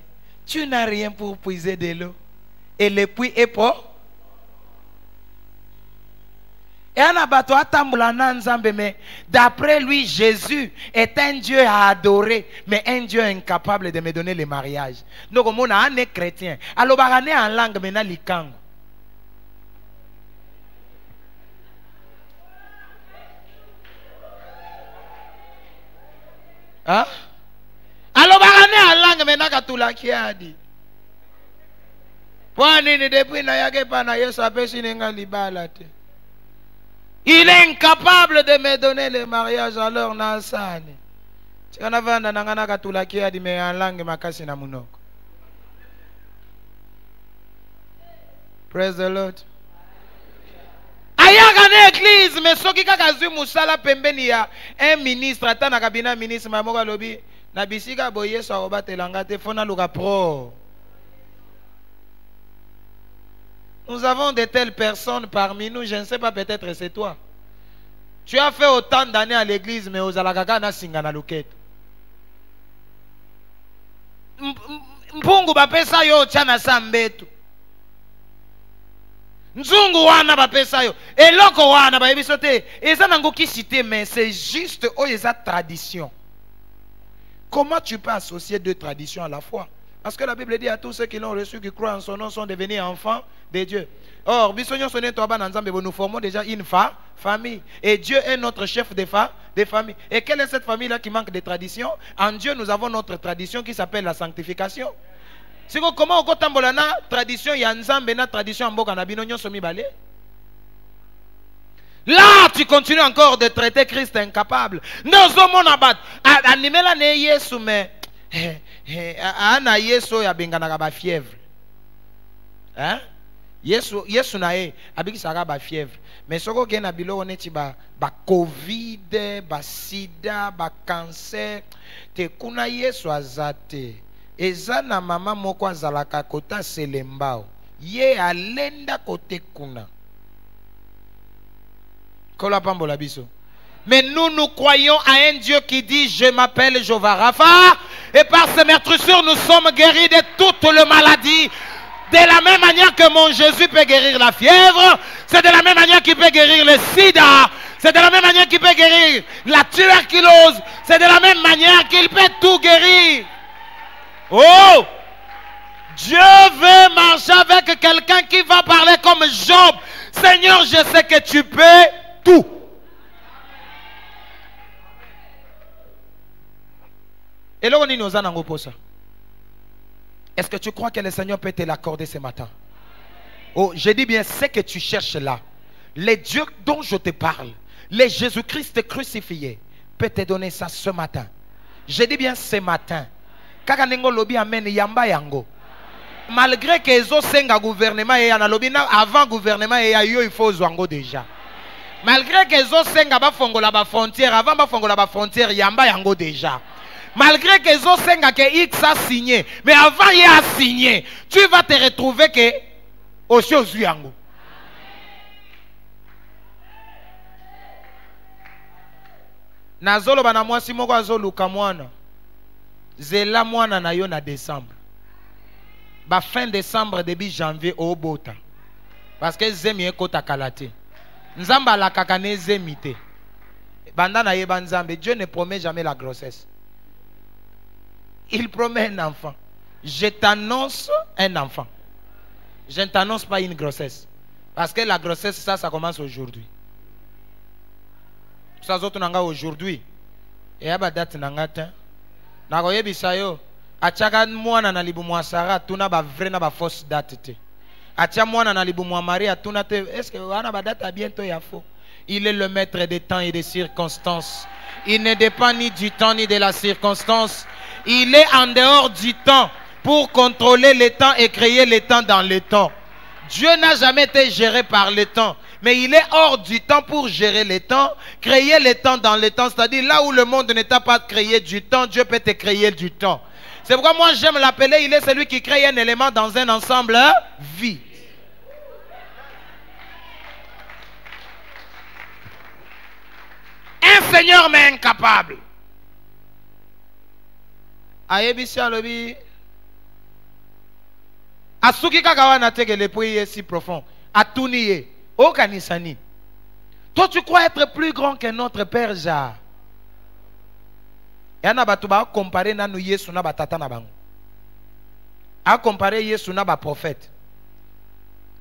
Tu n'as rien pour puiser de l'eau. Et le puits est pour. Et mais d'après lui, Jésus est un Dieu à adorer, mais un Dieu incapable de me donner le mariage. Donc, on a un chrétien. Alors, on a en langue maintenant likango. Hein? Alors, on a en langue maintenant katula qui a dit. Depuis il est incapable de me donner le mariage, alors Nansani. Tu en as un nangana katula qui a dit mais en langue makasi na munoko. Praise the Lord. Ayagane église mais soki kaka zui musala pembeni ya un ministre ata na kabina ministre mamoka lobi na bisika boye so obatela te fona luka pro. Nous avons de telles personnes parmi nous, je ne sais pas, peut-être c'est toi. Tu as fait autant d'années à l'église, mais aux alakaka na singana luket. Mpungu bapesa yo chana sambetu. Nzungu wana bapesa yo. Eloko wana ba ebisote. Eza nango ki cité, mais c'est juste eza tradition. Comment tu peux associer deux traditions à la fois? Parce que la Bible dit à tous ceux qui l'ont reçu, qui croient en son nom, sont devenus enfants de Dieu. Or, nous formons déjà une famille. Et Dieu est notre chef de famille. Et quelle est cette famille-là qui manque de tradition? En Dieu, nous avons notre tradition qui s'appelle la sanctification. C'est comment on a une tradition, il y a une tradition en Boka Nabino Somi Balé. Là, tu continues encore de traiter Christ incapable. Nous sommes abat. Animé la ne Yesu, mais. Ana Yesu ya bengana ba fièvre. Hein? Yesu na e abiki saka ba fièvre. Mais soko gena bilo oneti ba Covid, ba sida, ba cancer. Te kuna Yesu azate. Eza na mama moko azalaka kota selembao. Ye alenda kote kuna. Kola pambola biso. Mais nous croyons à un Dieu qui dit je m'appelle Jéhovah Rapha et par ses meurtrissures nous sommes guéris de toutes les maladies. De la même manière que mon Jésus peut guérir la fièvre, c'est de la même manière qu'il peut guérir le sida, c'est de la même manière qu'il peut guérir la tuberculose, c'est de la même manière qu'il peut tout guérir. Oh! Dieu veut marcher avec quelqu'un qui va parler comme Job. Seigneur, je sais que tu peux tout. Et là, on nous a pour ça. Est-ce que tu crois que le Seigneur peut te l'accorder ce matin? Oh, je dis bien, ce que tu cherches là, le Dieu dont je te parle, le Jésus-Christ crucifié, peut te donner ça ce matin. Je dis bien ce matin. Kakanengo lobi amen yamba yango. Malgré que les autres gouvernement et avant gouvernement et il faut zwango déjà. Malgré que les autres ba fongola ba frontière avant ba fongola ba frontière yamba yango déjà. Malgré que les autres que X a signé, mais avant il a signé, tu vas te retrouver que au chose yango. Nazolo bana mwasi moko azoluka mwana. Zela mwana na yo na décembre. Ba fin décembre début janvier au bota. Parce que zemi ekota kalate. Nzamba la kakaneze mite. Bandana yeba nzambe, Dieu ne promet jamais la grossesse. Il promet un enfant. Je t'annonce un enfant. Je ne t'annonce pas une grossesse. Parce que la grossesse, ça commence aujourd'hui. Ça, aujourd'hui. Et y a une date nangata. Nagoye bisayo. Achaka mwana na libu mwasara. Tuna ba vrai na ba fausse date te. Acha mwana na libu mwamari. Tuna te. Est-ce que wana ba date a bientôt ya faux? Il est le maître des temps et des circonstances. Il ne dépend ni du temps ni de la circonstance. Il est en dehors du temps pour contrôler le temps et créer le temps dans le temps. Dieu n'a jamais été géré par le temps, mais il est hors du temps pour gérer le temps, créer le temps dans le temps. C'est-à-dire là où le monde ne t'a pas créé du temps, Dieu peut te créer du temps. C'est pourquoi moi j'aime l'appeler, il est celui qui crée un élément dans un ensemble vide. Un Seigneur mais incapable. Ayebishi alobi asuki kaka wana teke le puyi si profond atuniye o kanisani. Toi tu crois être plus grand que notre père Ja. Yana batu ba comparer nanu Yesu na batata na bango. A comparer Yesu na ba prophète.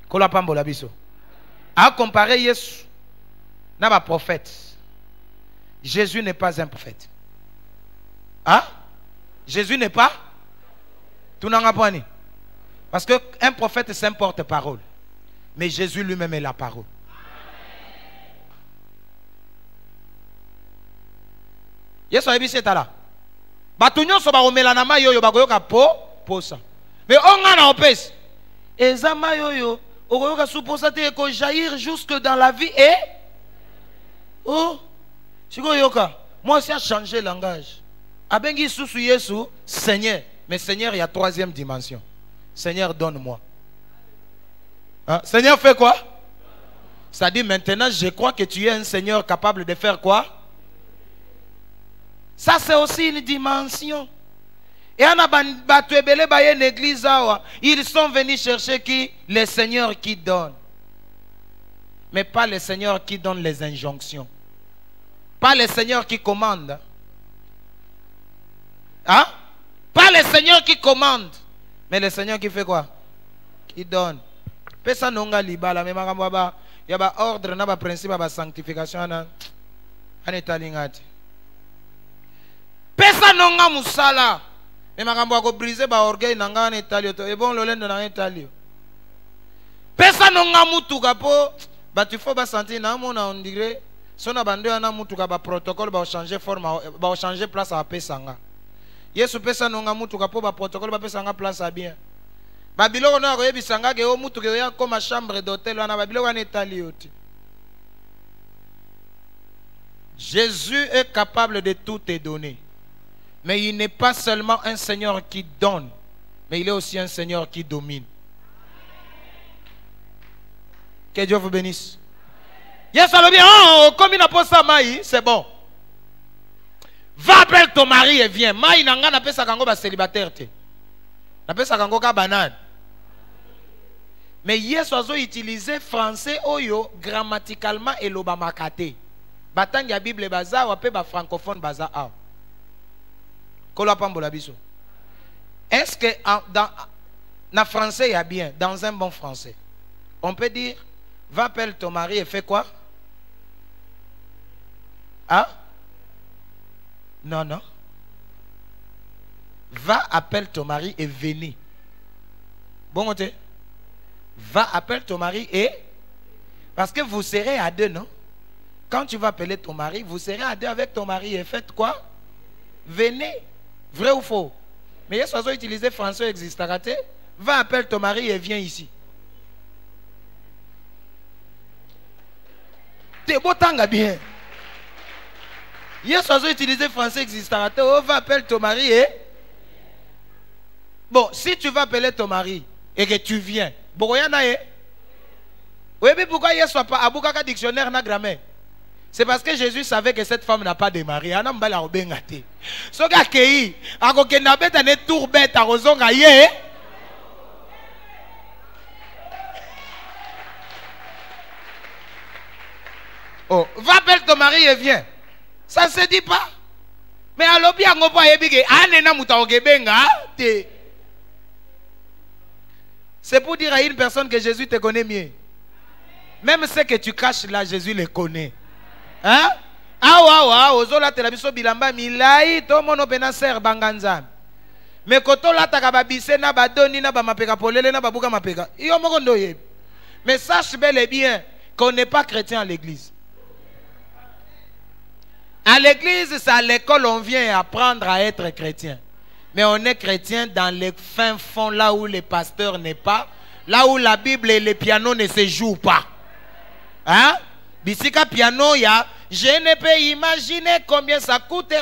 Kola pambola biso. A comparer Yesu na ba prophète. Jésus n'est pas un prophète. Hein? Jésus n'est pas. Tout n'en a pas ni. Parce qu'un prophète c'est un porte-parole. Mais Jésus lui-même est la parole. Yesu ayebi c'est là. Batunyo so ba omelanama yoyo bagoyoka posa. Mais on a na opes. Ezama yoyo ogoyoka supposa te ko jaillir jusque dans la vie et oh Siko yoka, moi aussi a changé langage. Abengi susu Yesu, Seigneur. Mais Seigneur, il y a troisième dimension. Seigneur, donne-moi. Hein? Seigneur, fais quoi? Ça dit maintenant, je crois que tu es un Seigneur capable de faire quoi? Ça, c'est aussi une dimension. Et une église, ils sont venus chercher qui? Les seigneurs qui donnent. Mais pas les seigneurs qui donnent les injonctions. Pas les seigneurs qui commandent. Hein? Pas les seigneurs qui commandent. Mais les seigneurs qui fait quoi? Qui donnent. Pesa nonga libala. Mais il y a un ordre, il y a un principe, il y a une sanctification. En italingati. Pesa nonga musala. Mais il y a briser orgueil en Italie. Et bon, le lend en Italie. Pesa nonga mutuka po. Tu faut sentir on dirait. Si on a un protocole, on va changer forme, on va changer place à Pesanga. Yesu pesa nonga mutuka po ba protocole ba pesa nga place à bien. Babylone na koyebi sanga ke o mutuka ya comme chambre d'hôtel wana Babylone na Italie oti. Jésus est capable de tout te donner. Mais il n'est pas seulement un Seigneur qui donne, mais il est aussi un Seigneur qui domine. Que Dieu vous bénisse. Yes, alors bien, oh, comme il n'a pas ça, Maï, c'est bon. Va appeler ton mari et viens. Maï n'a pas ça quand on célibataire. N'a pas ça quand on banane. Mais hier, on a utilisé français oyo grammaticalement et l'obamakate. Batang ya Bible baza ou apé ba francophone baza a. Kola pambola biso. Est-ce que dans français il y a bien, dans un bon français, on peut dire va appeler ton mari et fais quoi? Hein? Non, non. Va appeler ton mari et venez. Bon côté. Va appeler ton mari et. Parce que vous serez à deux, non? Quand tu vas appeler ton mari, vous serez à deux avec ton mari et faites quoi? Venez. Vrai ou faux? Mais il y a utilisé français existe. Va appeler ton mari et viens ici. T'es beau tanga bien. Hier, soir, utilisé français existant. Va appeler ton mari et. Bon, si tu vas appeler ton mari et que tu viens, bon, il y en a. Oui, mais pourquoi hier soir pas Aboukaka dictionnaire na grammaire? C'est parce que Jésus savait que cette femme n'a pas de mari. Elle n'a pas la robengate. Ce gars qui a coqué n'a pas de tour bête à rozonga yé. Oh, va appeler ton mari et viens. Ça ne se dit pas. Mais à l'obi, on va pas yébiguer. Anena mutaoge benga. C'est pour dire à une personne que Jésus te connaît mieux. Même ce que tu caches là, Jésus le connaît. Hein? Ah, ozola telabiso bilamba milai to mono penaser banganza. Mais koto la takababise na badoni na ba mapeka polele na babuka mapeka. Iyo moko ndoye. Mais sache bel et bien qu'on n'est pas chrétien à l'église. À l'église, c'est à l'école on vient apprendre à être chrétien. Mais on est chrétien dans les fins fonds, là où les pasteurs n'est pas, là où la Bible et les pianos ne se jouent pas. Hein? Bisika piano, ya, je ne peux imaginer combien ça coûte.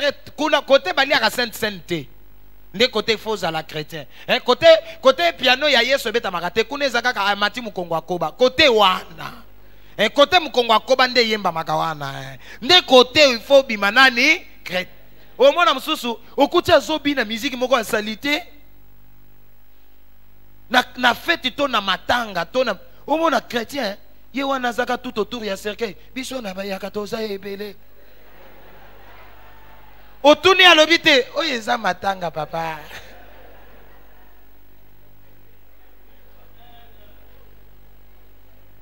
Côté balia à sainte-sainteté. Ne côté faux à la chrétien. Côté piano, ya yeso beta marate. Kune zaka ka mati mukongwa koba. Côté wana. Côté mukongwa koba nde yemba makawana. Ne côté il faut bimanani chrétien. Au moins, au côté de zobi na musique moko salité na fête to na matanga to na au moins chrétien ye wana zaka tout autour ya cercueil biso na ba ya katoza ebele otuni alobite oyeza matanga papa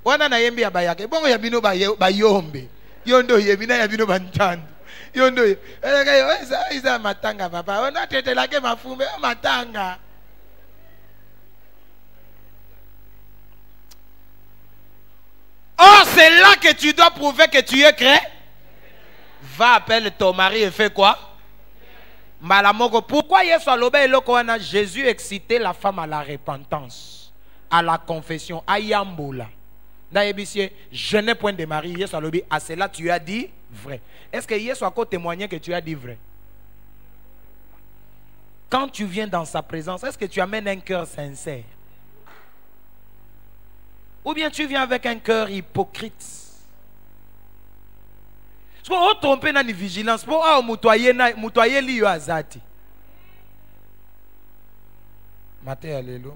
wana na yembi ya bayake bongo ya bino bayombe yondo yebina ya bino bantando yondo isa matanga papa ona tete lake mafumbe matanga. Oh, c'est là que tu dois prouver que tu es chrétien. Va appeler ton mari et fais quoi? Malamoko. Pourquoi Jésus excitait la femme à la repentance, à la confession, à Yamboula. Je n'ai point de mari. À cela tu as dit vrai. Est-ce que Yesu a témoigné que tu as dit vrai? Quand tu viens dans sa présence, est-ce que tu amènes un cœur sincère? Ou bien tu viens avec un cœur hypocrite? Parce qu'on trompe dans la vigilance pour moutoyer liyo azati. Maté alléluia.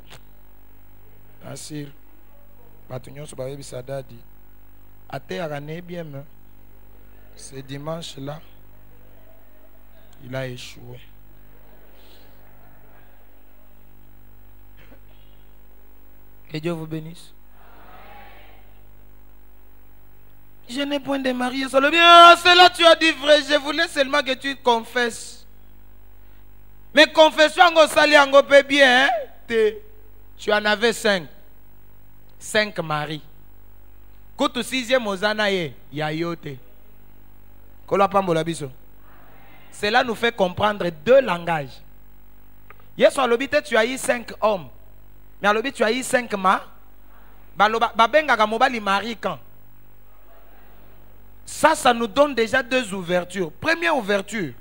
Asir. Batunyon so bayebi sadadi. Ate arane bien. Ce dimanche là, il a échoué. Que Dieu vous bénisse. Je n'ai point de mari. C'est là tu as dit vrai. Je voulais seulement que tu confesses. Mais confession en sali en peut bien. Hein? Tu en avais 5. 5 maris. Quand tu 6e ozana ye yayote. Cela nous fait comprendre 2 langages. Yes, à l'obité tu as eu 5 hommes. Mais à l'obité tu as eu 5 ma. Babenga mobali mari quand. Ça nous donne déjà 2 ouvertures. Première ouverture,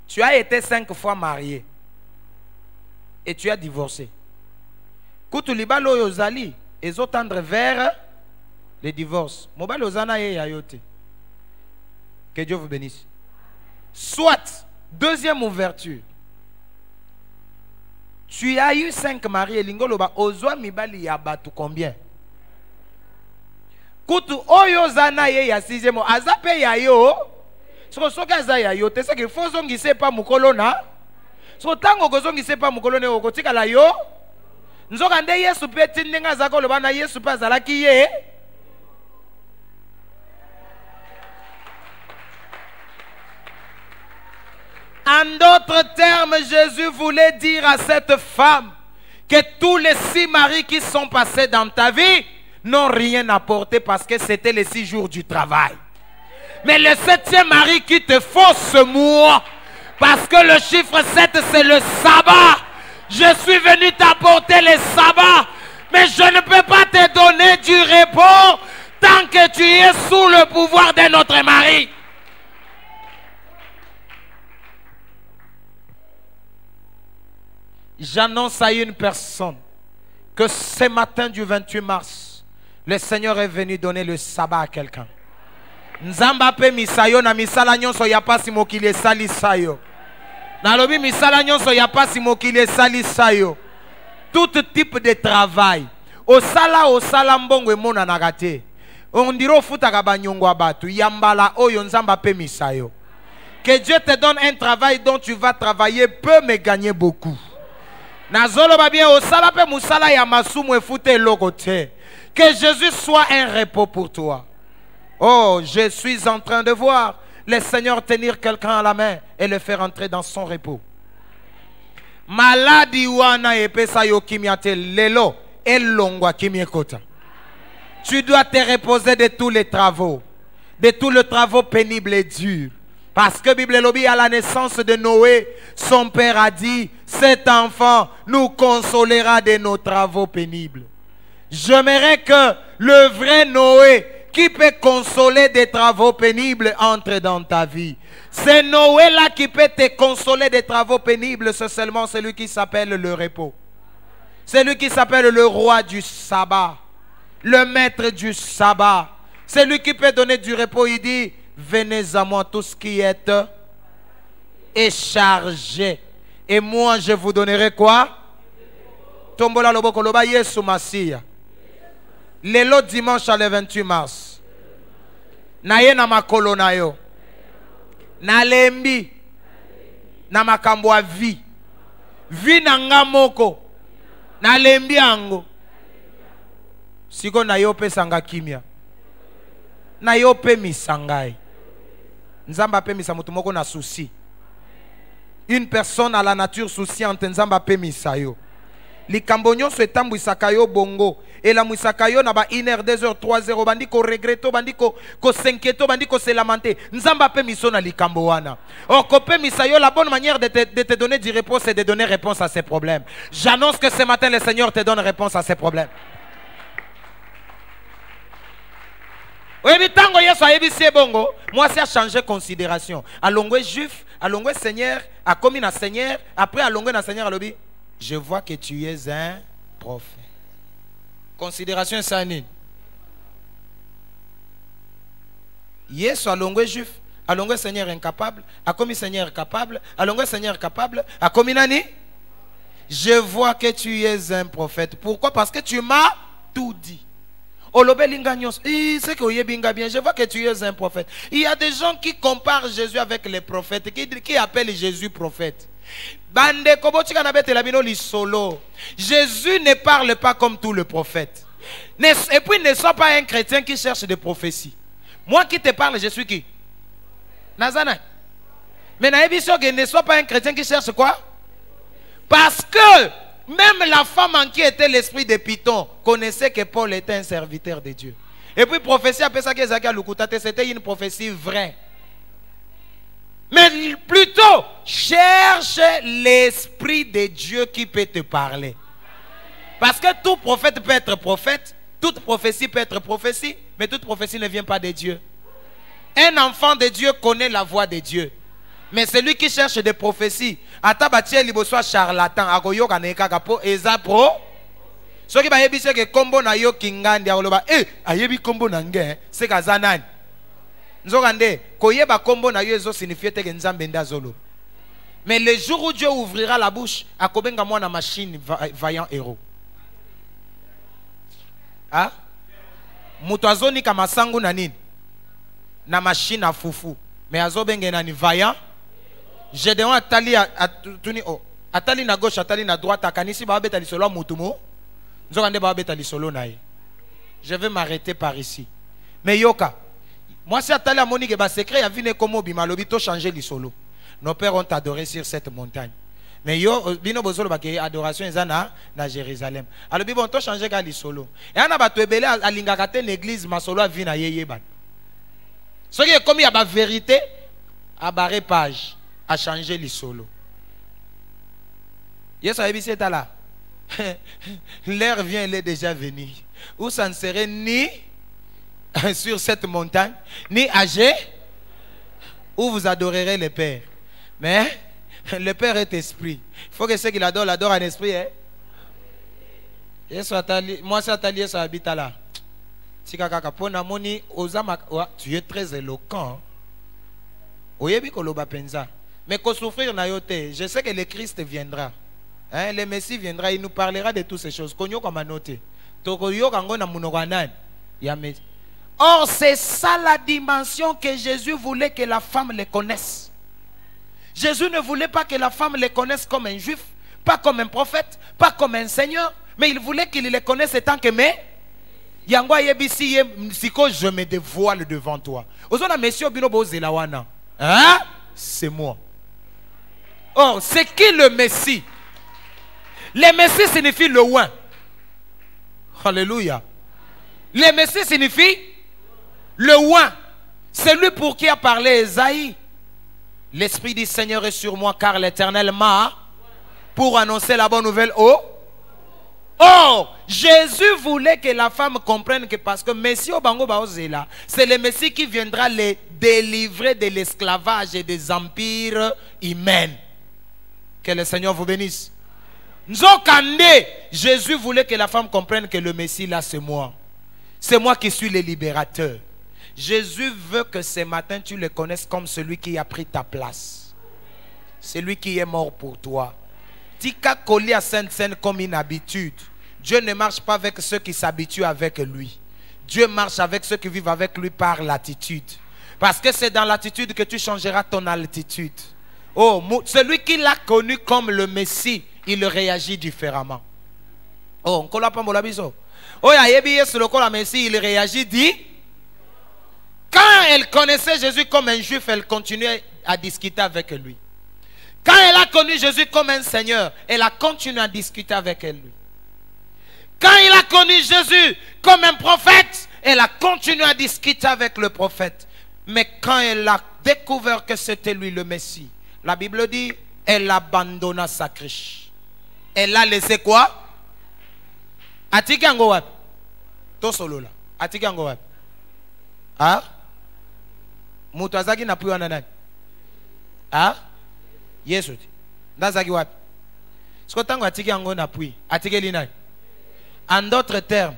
tu as été 5 fois marié et tu as divorcé. Koutou libalo yozali, et tendre vers le divorce. Mobile ozana ye yayote. Que Dieu vous bénisse. Soit, deuxième ouverture, tu as eu 5 mariés, lingoloba ozwa mibali yabatu combien? Kutu oyo zana ye ya 6e azape ya yo soka za ya yo te seke fozongi se pa mukolo na so tango kozongi se pa mukolo ne okotika la yo nzoka nde Yesu pe tindenga zako loba na Yesu pa zalaki ye. En d'autres termes, Jésus voulait dire à cette femme que tous les 6 maris qui sont passés dans ta vie n'ont rien apporté parce que c'était les 6 jours du travail. Mais le 7e mari qui te fausse ce mois, parce que le chiffre 7 c'est le sabbat. Je suis venu t'apporter le sabbat, mais je ne peux pas te donner du repos tant que tu es sous le pouvoir de notre mari. J'annonce à une personne que ce matin du 28 mars, le Seigneur est venu donner le sabbat à quelqu'un. Nzamba pe misayo na misala nyonso ya pasi mokili sali sayo. Na lobi misala nyonso ya pasi mokili sali sayo. Tout type de travail. Au sala mbongo emona na gate. On dirait au foot à banyongwa batu. Yambala oyo nzamba pe misayo. Que Dieu te donne un travail dont tu vas travailler peu mais gagner beaucoup. Nazolo ba bien au salape musala ya masumu e foute logote. Que Jésus soit un repos pour toi. Oh, je suis en train de voir le Seigneur tenir quelqu'un à la main et le faire entrer dans son repos. Maladi wana epesa yo kimiate lelo elongwa kimiekota. Tu dois te reposer de tous les travaux, de tous les travaux pénibles et durs. Parce que Bible Lobby, à la naissance de Noé, son père a dit, cet enfant nous consolera de nos travaux pénibles. J'aimerais que le vrai Noé, qui peut consoler des travaux pénibles, entre dans ta vie. C'est Noé là qui peut te consoler des travaux pénibles, c'est seulement celui qui s'appelle le repos. Celui qui s'appelle le roi du sabbat. Le maître du sabbat. C'est lui qui peut donner du repos. Il dit, venez à moi tous qui êtes et chargés. Et moi je vous donnerai quoi? Tombola loboko loba Yesu Masia. Lelo dimanche le 28 mars. Naye na makolo na yo. Na lembi. Na makambo a vie. Vi na ngamoko. Na lembi ango. Siko na yo pe sanga kimia. Na yo pe misangai. Nzamba pe misa mutu moko na souci. Une personne à la nature souciante nzamba pe misa yo. Likambo nyonso etambwisaka yo bongo. Et la mwisaka yo na ba 1h, 2h, 3h bandi ko regreto bandi ko s'inquiéto bandi ko se lamenter. Nzamba pe miso na likambo wana. Or ko pe misa yo, la bonne manière de te donner du repos c'est de donner réponse à ces problèmes. J'annonce que ce matin le Seigneur te donne réponse à ces problèmes. Moi, c'est à changer considération. À l'ongwe juif, à l'ongwe Seigneur, à commis na Seigneur, après à l'ongwe na Seigneur, à l'obi, je vois que tu es un prophète. Considération sanine. Yes, à l'ongwe juif, à l'ongwe Seigneur incapable, à commis Seigneur capable, à l'ongwe Seigneur capable, à commis nani. Je vois que tu es un prophète. Pourquoi? Parce que tu m'as tout dit. C'est que je vois que tu es un prophète. Il y a des gens qui comparent Jésus avec les prophètes, qui appellent Jésus prophète. Jésus ne parle pas comme tous les prophètes. Et puis ne sois pas un chrétien qui cherche des prophéties. Moi qui te parle, je suis qui? Nazana. Mais ne sois pas un chrétien qui cherche quoi? Parce que même la femme en qui était l'esprit de Python connaissait que Paul était un serviteur de Dieu. Et puis prophétie après ça, c'était une prophétie vraie. Mais plutôt, cherche l'esprit de Dieu qui peut te parler. Parce que tout prophète peut être prophète, toute prophétie peut être prophétie, mais toute prophétie ne vient pas de Dieu. Un enfant de Dieu connaît la voix de Dieu. Mais celui qui cherche des prophéties, atabatie liboso charlatan, akoyoka nekaka po eza pro. Soki ba yebise ke kombo na yo kingandi akoloba ayebi kombo na nge se kazanani. Nzokande koyeba kombo na yo ezo signifie te ke nzambe nda zolo. Mais le jour où Dieu ouvrira la bouche, akobenga mwana machine vaillant héros. Ah? Mutu azoni kama sangu na nini? Na machine a fufu. Mais azobenge na ni vaillant. Gédéon atali atali na gauche atali na droite akanisi ba beta lisolo mutumo nzokande ba beta lisolo nae. Je vais m'arrêter par ici. Mais yoka moi si atali amoni ke ba secret ya vine komo bima lobi to changer lisolo. Nos pères ont adoré sur cette montagne. Mais yo bino bozolo ba ke adoration ezana na Jérusalem. Alobi bon to changer ga lisolo. Et ana ba to ebele alingaka te l'église masolo vina yeye ban. Ce qui est comme il y a ba vérité à barrer page. A changer les solos. Yes, là. L'heure vient, elle est déjà venue. Où ça ne serait ni sur cette montagne, ni âgé, où vous adorerez le Père. Mais le Père est esprit. Il faut que ceux qui l'adorent en esprit. Hein? Yes, moi, c'est Atali, ça habite là. Tu es très éloquent. Oyebi koloba penza. Mais qu'on souffrir na yote, je sais que le Christ viendra. Hein, le Messie viendra, il nous parlera de toutes ces choses. Konyo comme noté. Tokoyo kango na munoganan. Or, c'est ça la dimension que Jésus voulait que la femme le connaisse. Jésus ne voulait pas que la femme le connaisse comme un juif, pas comme un prophète, pas comme un seigneur, mais il voulait qu'il le connaisse étant que mais. Yangwa yebisi siko je me dévoile devant toi. Ozona monsieur binobo zelawana. Hein? C'est moi. Or, c'est qui le Messie? Le Messie signifie le oint. Alléluia. Le Messie signifie le oint. C'est lui pour qui a parlé Esaïe. L'Esprit du Seigneur est sur moi car l'Éternel m'a pour annoncer la bonne nouvelle au. Or, Jésus voulait que la femme comprenne que parce que Messie Obango Baozela, c'est le Messie qui viendra les délivrer de l'esclavage et des empires humains. Que le Seigneur vous bénisse. Nzokande, Jésus voulait que la femme comprenne que le Messie là c'est moi. C'est moi qui suis le libérateur. Jésus veut que ce matin tu le connaisses comme celui qui a pris ta place. Celui qui est mort pour toi. Tika collé à Sainte-Seine comme une habitude. Dieu ne marche pas avec ceux qui s'habituent avec lui. Dieu marche avec ceux qui vivent avec lui par l'attitude. Parce que c'est dans l'attitude que tu changeras ton altitude. Oh, celui qui l'a connu comme le Messie, il réagit différemment. Oh, on ne pas mon labiso. Oh, le Messie, il réagit dit. Quand elle connaissait Jésus comme un juif, elle continuait à discuter avec lui. Quand elle a connu Jésus comme un Seigneur, elle a continué à discuter avec lui. Quand il a connu Jésus comme un prophète, elle a continué à discuter avec le prophète. Mais quand elle a découvert que c'était lui le Messie, la Bible dit, elle abandonna sa criche. Elle a laissé quoi? Atikango wap. To solo la. Atikango wap. Ah? Mutazaki na puwa nanani. Ah? Yesu. Ndazaki wap. Skotango atikango na pui. Atikeli nani. En d'autres termes,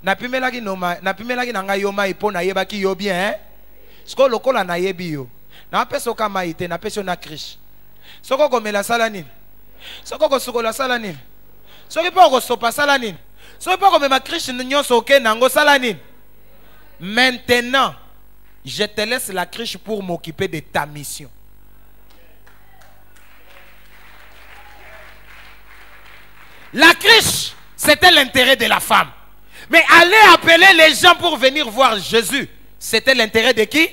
napimelaki nanga yoma ipo na yebaki yo bien, hein? Sko lokola na yebi yo. Na peso kama ite na peso na krish. Soko komela sala nini? Soko kosukola sala nini? Soko pa kosopa sala nini? Soko pa komema krish nyonso oke nango sala nini? Maintenant, je te laisse la krish pour m'occuper de ta mission. La krish, c'était l'intérêt de la femme. Mais aller appeler les gens pour venir voir Jésus, c'était l'intérêt de qui?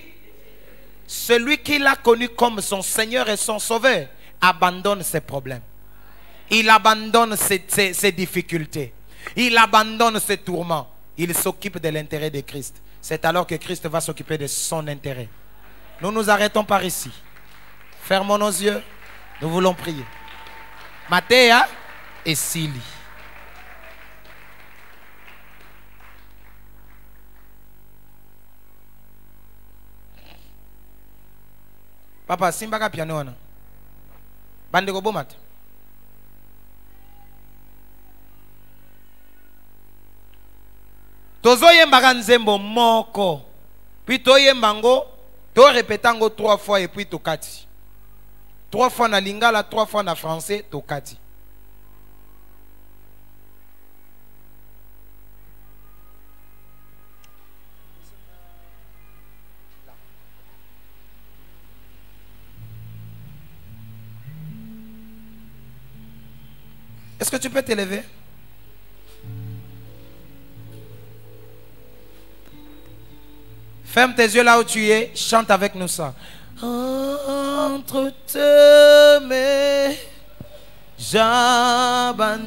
Celui qui l'a connu comme son Seigneur et son Sauveur abandonne ses problèmes. Il abandonne ses difficultés. Il abandonne ses tourments. Il s'occupe de l'intérêt de Christ. C'est alors que Christ va s'occuper de son intérêt. Nous nous arrêtons par ici. Fermons nos yeux. Nous voulons prier. Mathéa et Sili. Papa, simba piano wana. Bande ko bomat. Tozo yemba nzembo moko. Puis to yembango, to répétango 3 fois et puis to kati. 3 fois na lingala, 3 fois na français, to kati. Est-ce que tu peux t'élever? Ferme tes yeux là où tu es. Chante avec nous ça. Entre tes mains, j'abandonne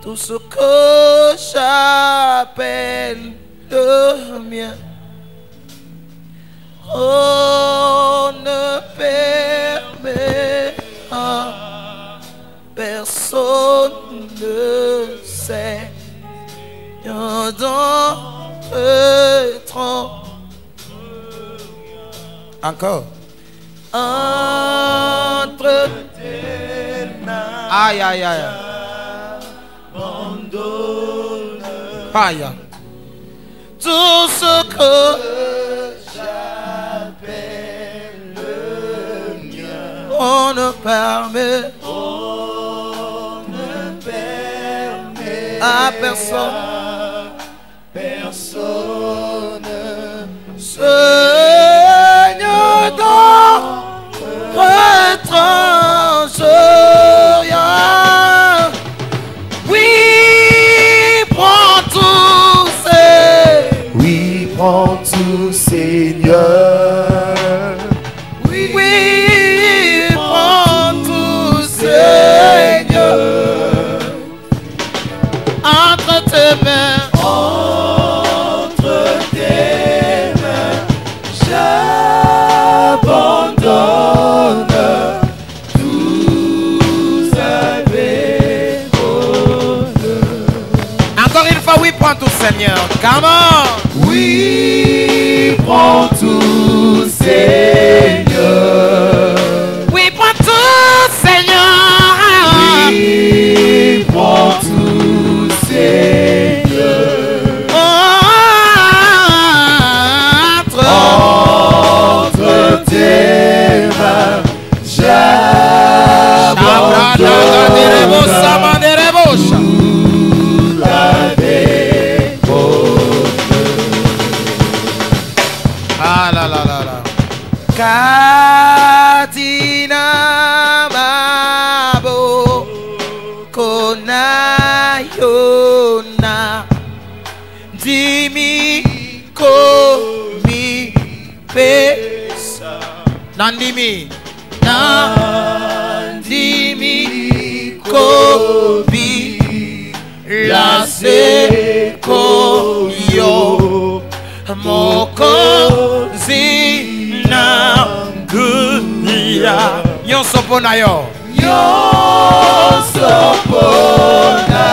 tout ce que j'appelle le mien. On ne permet à personne ne sait dans encore entre tes mains. Aïe aïe aïe. Abandonne. Aïe. Tout ce que j'appelle le mien. On ne permet à personne. prends tout, Seigneur. Oui, prends tout, Seigneur. Entre tes mains. Entre tes mains, j'abandonne tout avec bonheur. Encore une fois, oui, prends tout, Seigneur. Come on. Oui, prends tout, Seigneur. Oui, prends tout, Seigneur. Oui, prends tout, Seigneur. Entre tes mains, j'abandonne tout avec bonheur. Ah là là là là. Katina mabo kona yona dimi komi pesa nandimi nandimi kobi la seko yo mokozi na guya nyonso pona yo Nyonso pona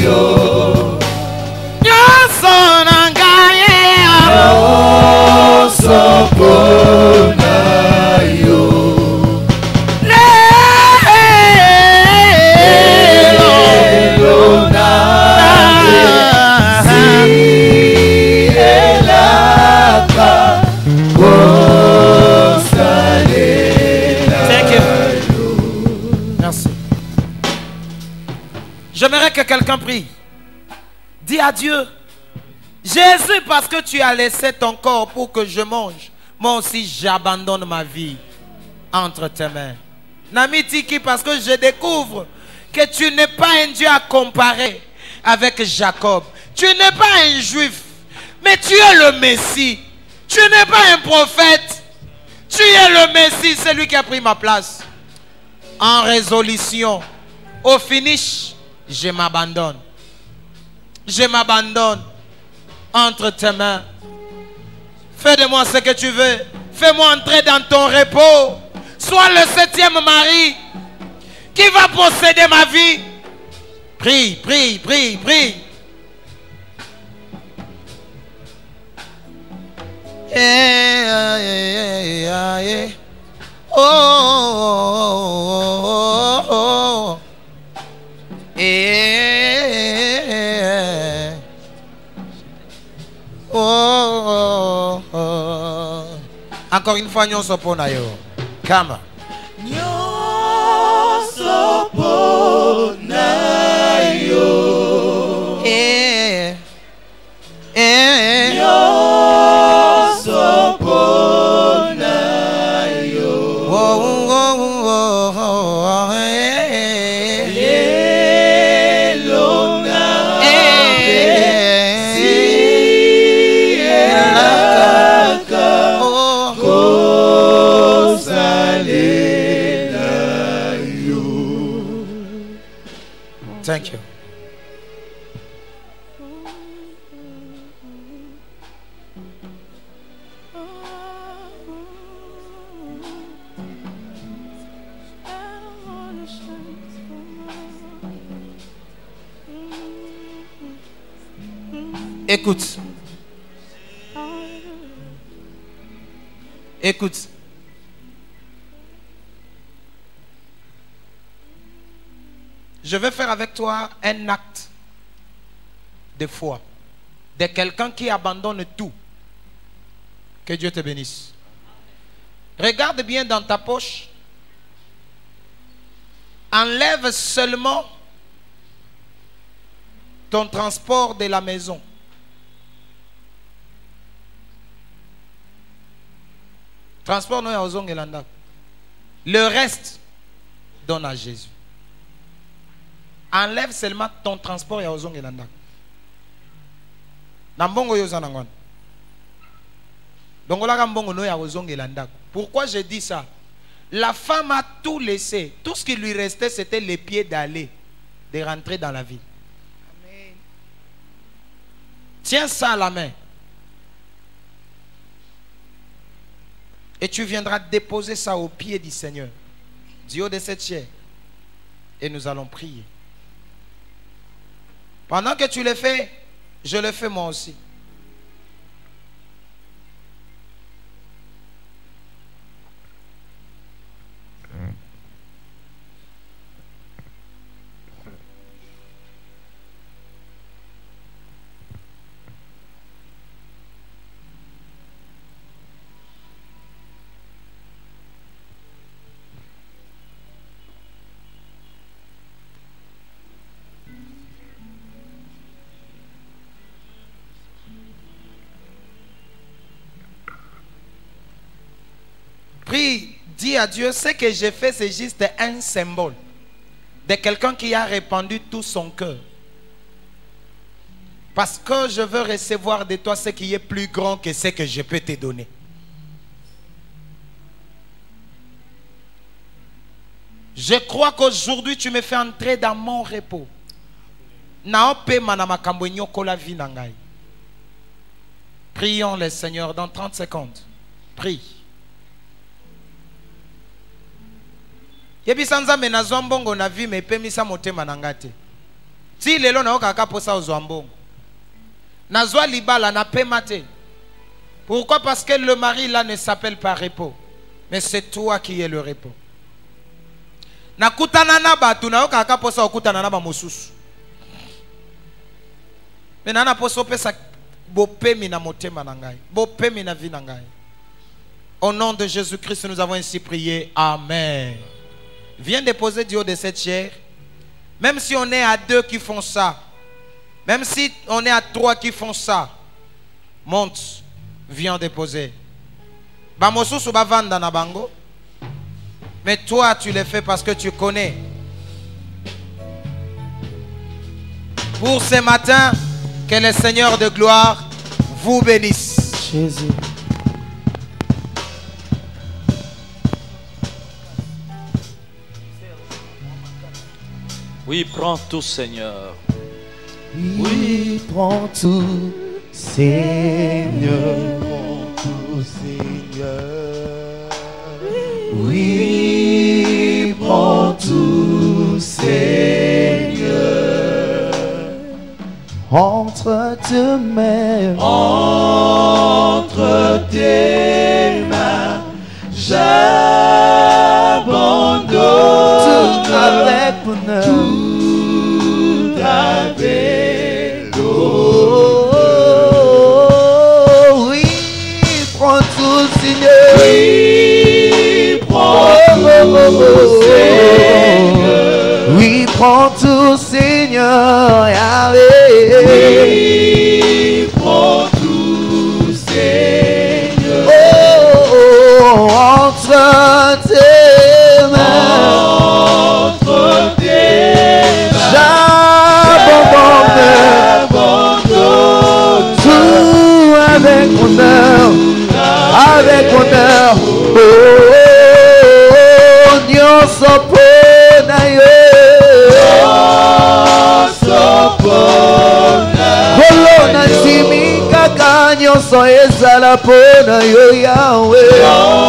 yo. nyonso na ngai Nyonso pona yo. Lelo nande zielaka kosalela. Thank you. Merci. J'aimerais que quelqu'un prie. Dis à Dieu, Jésus, parce que tu as laissé ton corps pour que je mange, moi aussi j'abandonne ma vie entre tes mains. Nami Tiki, parce que je découvre que tu n'es pas un Dieu à comparer avec Jacob. Tu n'es pas un juif, mais tu es le Messie. Tu n'es pas un prophète. Tu es le Messie, celui qui a pris ma place. En résolution, au finish, je m'abandonne. Je m'abandonne entre tes mains. Fais de moi ce que tu veux. Fais-moi entrer dans ton repos. Sois le 7e mari qui va posséder ma vie. Prie, prie, prie, prie. Oh, oh, oh, oh. Oh, oh, oh. Encore une fois, nyonso pona yo. Kama. Nyonso pona yo. Nyonso pona yo. Oh, oh, oh, oh, oh, Lelo nande zielaka kosalela yo. Thank you. Écoute. Écoute. Je vais faire avec toi un acte de foi de quelqu'un qui abandonne tout. Que Dieu te bénisse. Regarde bien dans ta poche. Enlève seulement ton transport de la maison. Transport non aux Ongelanda. Le reste, donne à Jésus. Enlève seulement ton transport aux Ongelanda. Nambongo yozanangon. Pourquoi je dis ça? La femme a tout laissé. Tout ce qui lui restait, c'était les pieds d'aller, de rentrer dans la ville. Amen. Tiens ça à la main. Et tu viendras déposer ça aux pieds du Seigneur, du haut de cette chair. Et nous allons prier. Pendant que tu le fais, je le fais moi aussi. Prie, dis à Dieu, ce que j'ai fait, c'est juste un symbole de quelqu'un qui a répandu tout son cœur. Parce que je veux recevoir de toi ce qui est plus grand que ce que je peux te donner. Je crois qu'aujourd'hui tu me fais entrer dans mon repos. Prions le Seigneur dans 30 secondes. Prie. Yebisanza menazwa mbongo na vie me pemisa motema nangate. Ti lelo na okaka posa ozwa mbongo. Nazwa libala na pemate. Pourquoi? Parce que le mari là ne s'appelle pas repos. Mais c'est toi qui es le repos. Na kutana na batu na okaka posa okutana na ba mosusu. Mais nana posa pesa bopemi na motema nangai. Bopemi na vie nangai. Au nom de Jésus-Christ, nous avons ainsi prié. Amen. Viens déposer du haut de cette chair. Même si on est à 2 qui font ça, même si on est à 3 qui font ça, monte, viens déposer. Bamosusu bavanda na bango. Mais toi tu le fais parce que tu connais. Pour ce matin, que le Seigneur de gloire vous bénisse. Jésus. Oui, prends tout, Seigneur. Oui, prends tout, Seigneur. Prends tout, Seigneur. Oui, prends tout, Seigneur. Entre tes mains, j'abandonne tout avec bonheur. Tout avec l'eau. Oui, prends tout, Seigneur. Oui, prends tout, Seigneur. Oui, prends tout, Seigneur. Oui, prends tout, Seigneur. Oh, entre tes mains. Avec honneur, oh, nyonso pona yo, kolona simi kaka nyonso ezala pona yo Yahweh.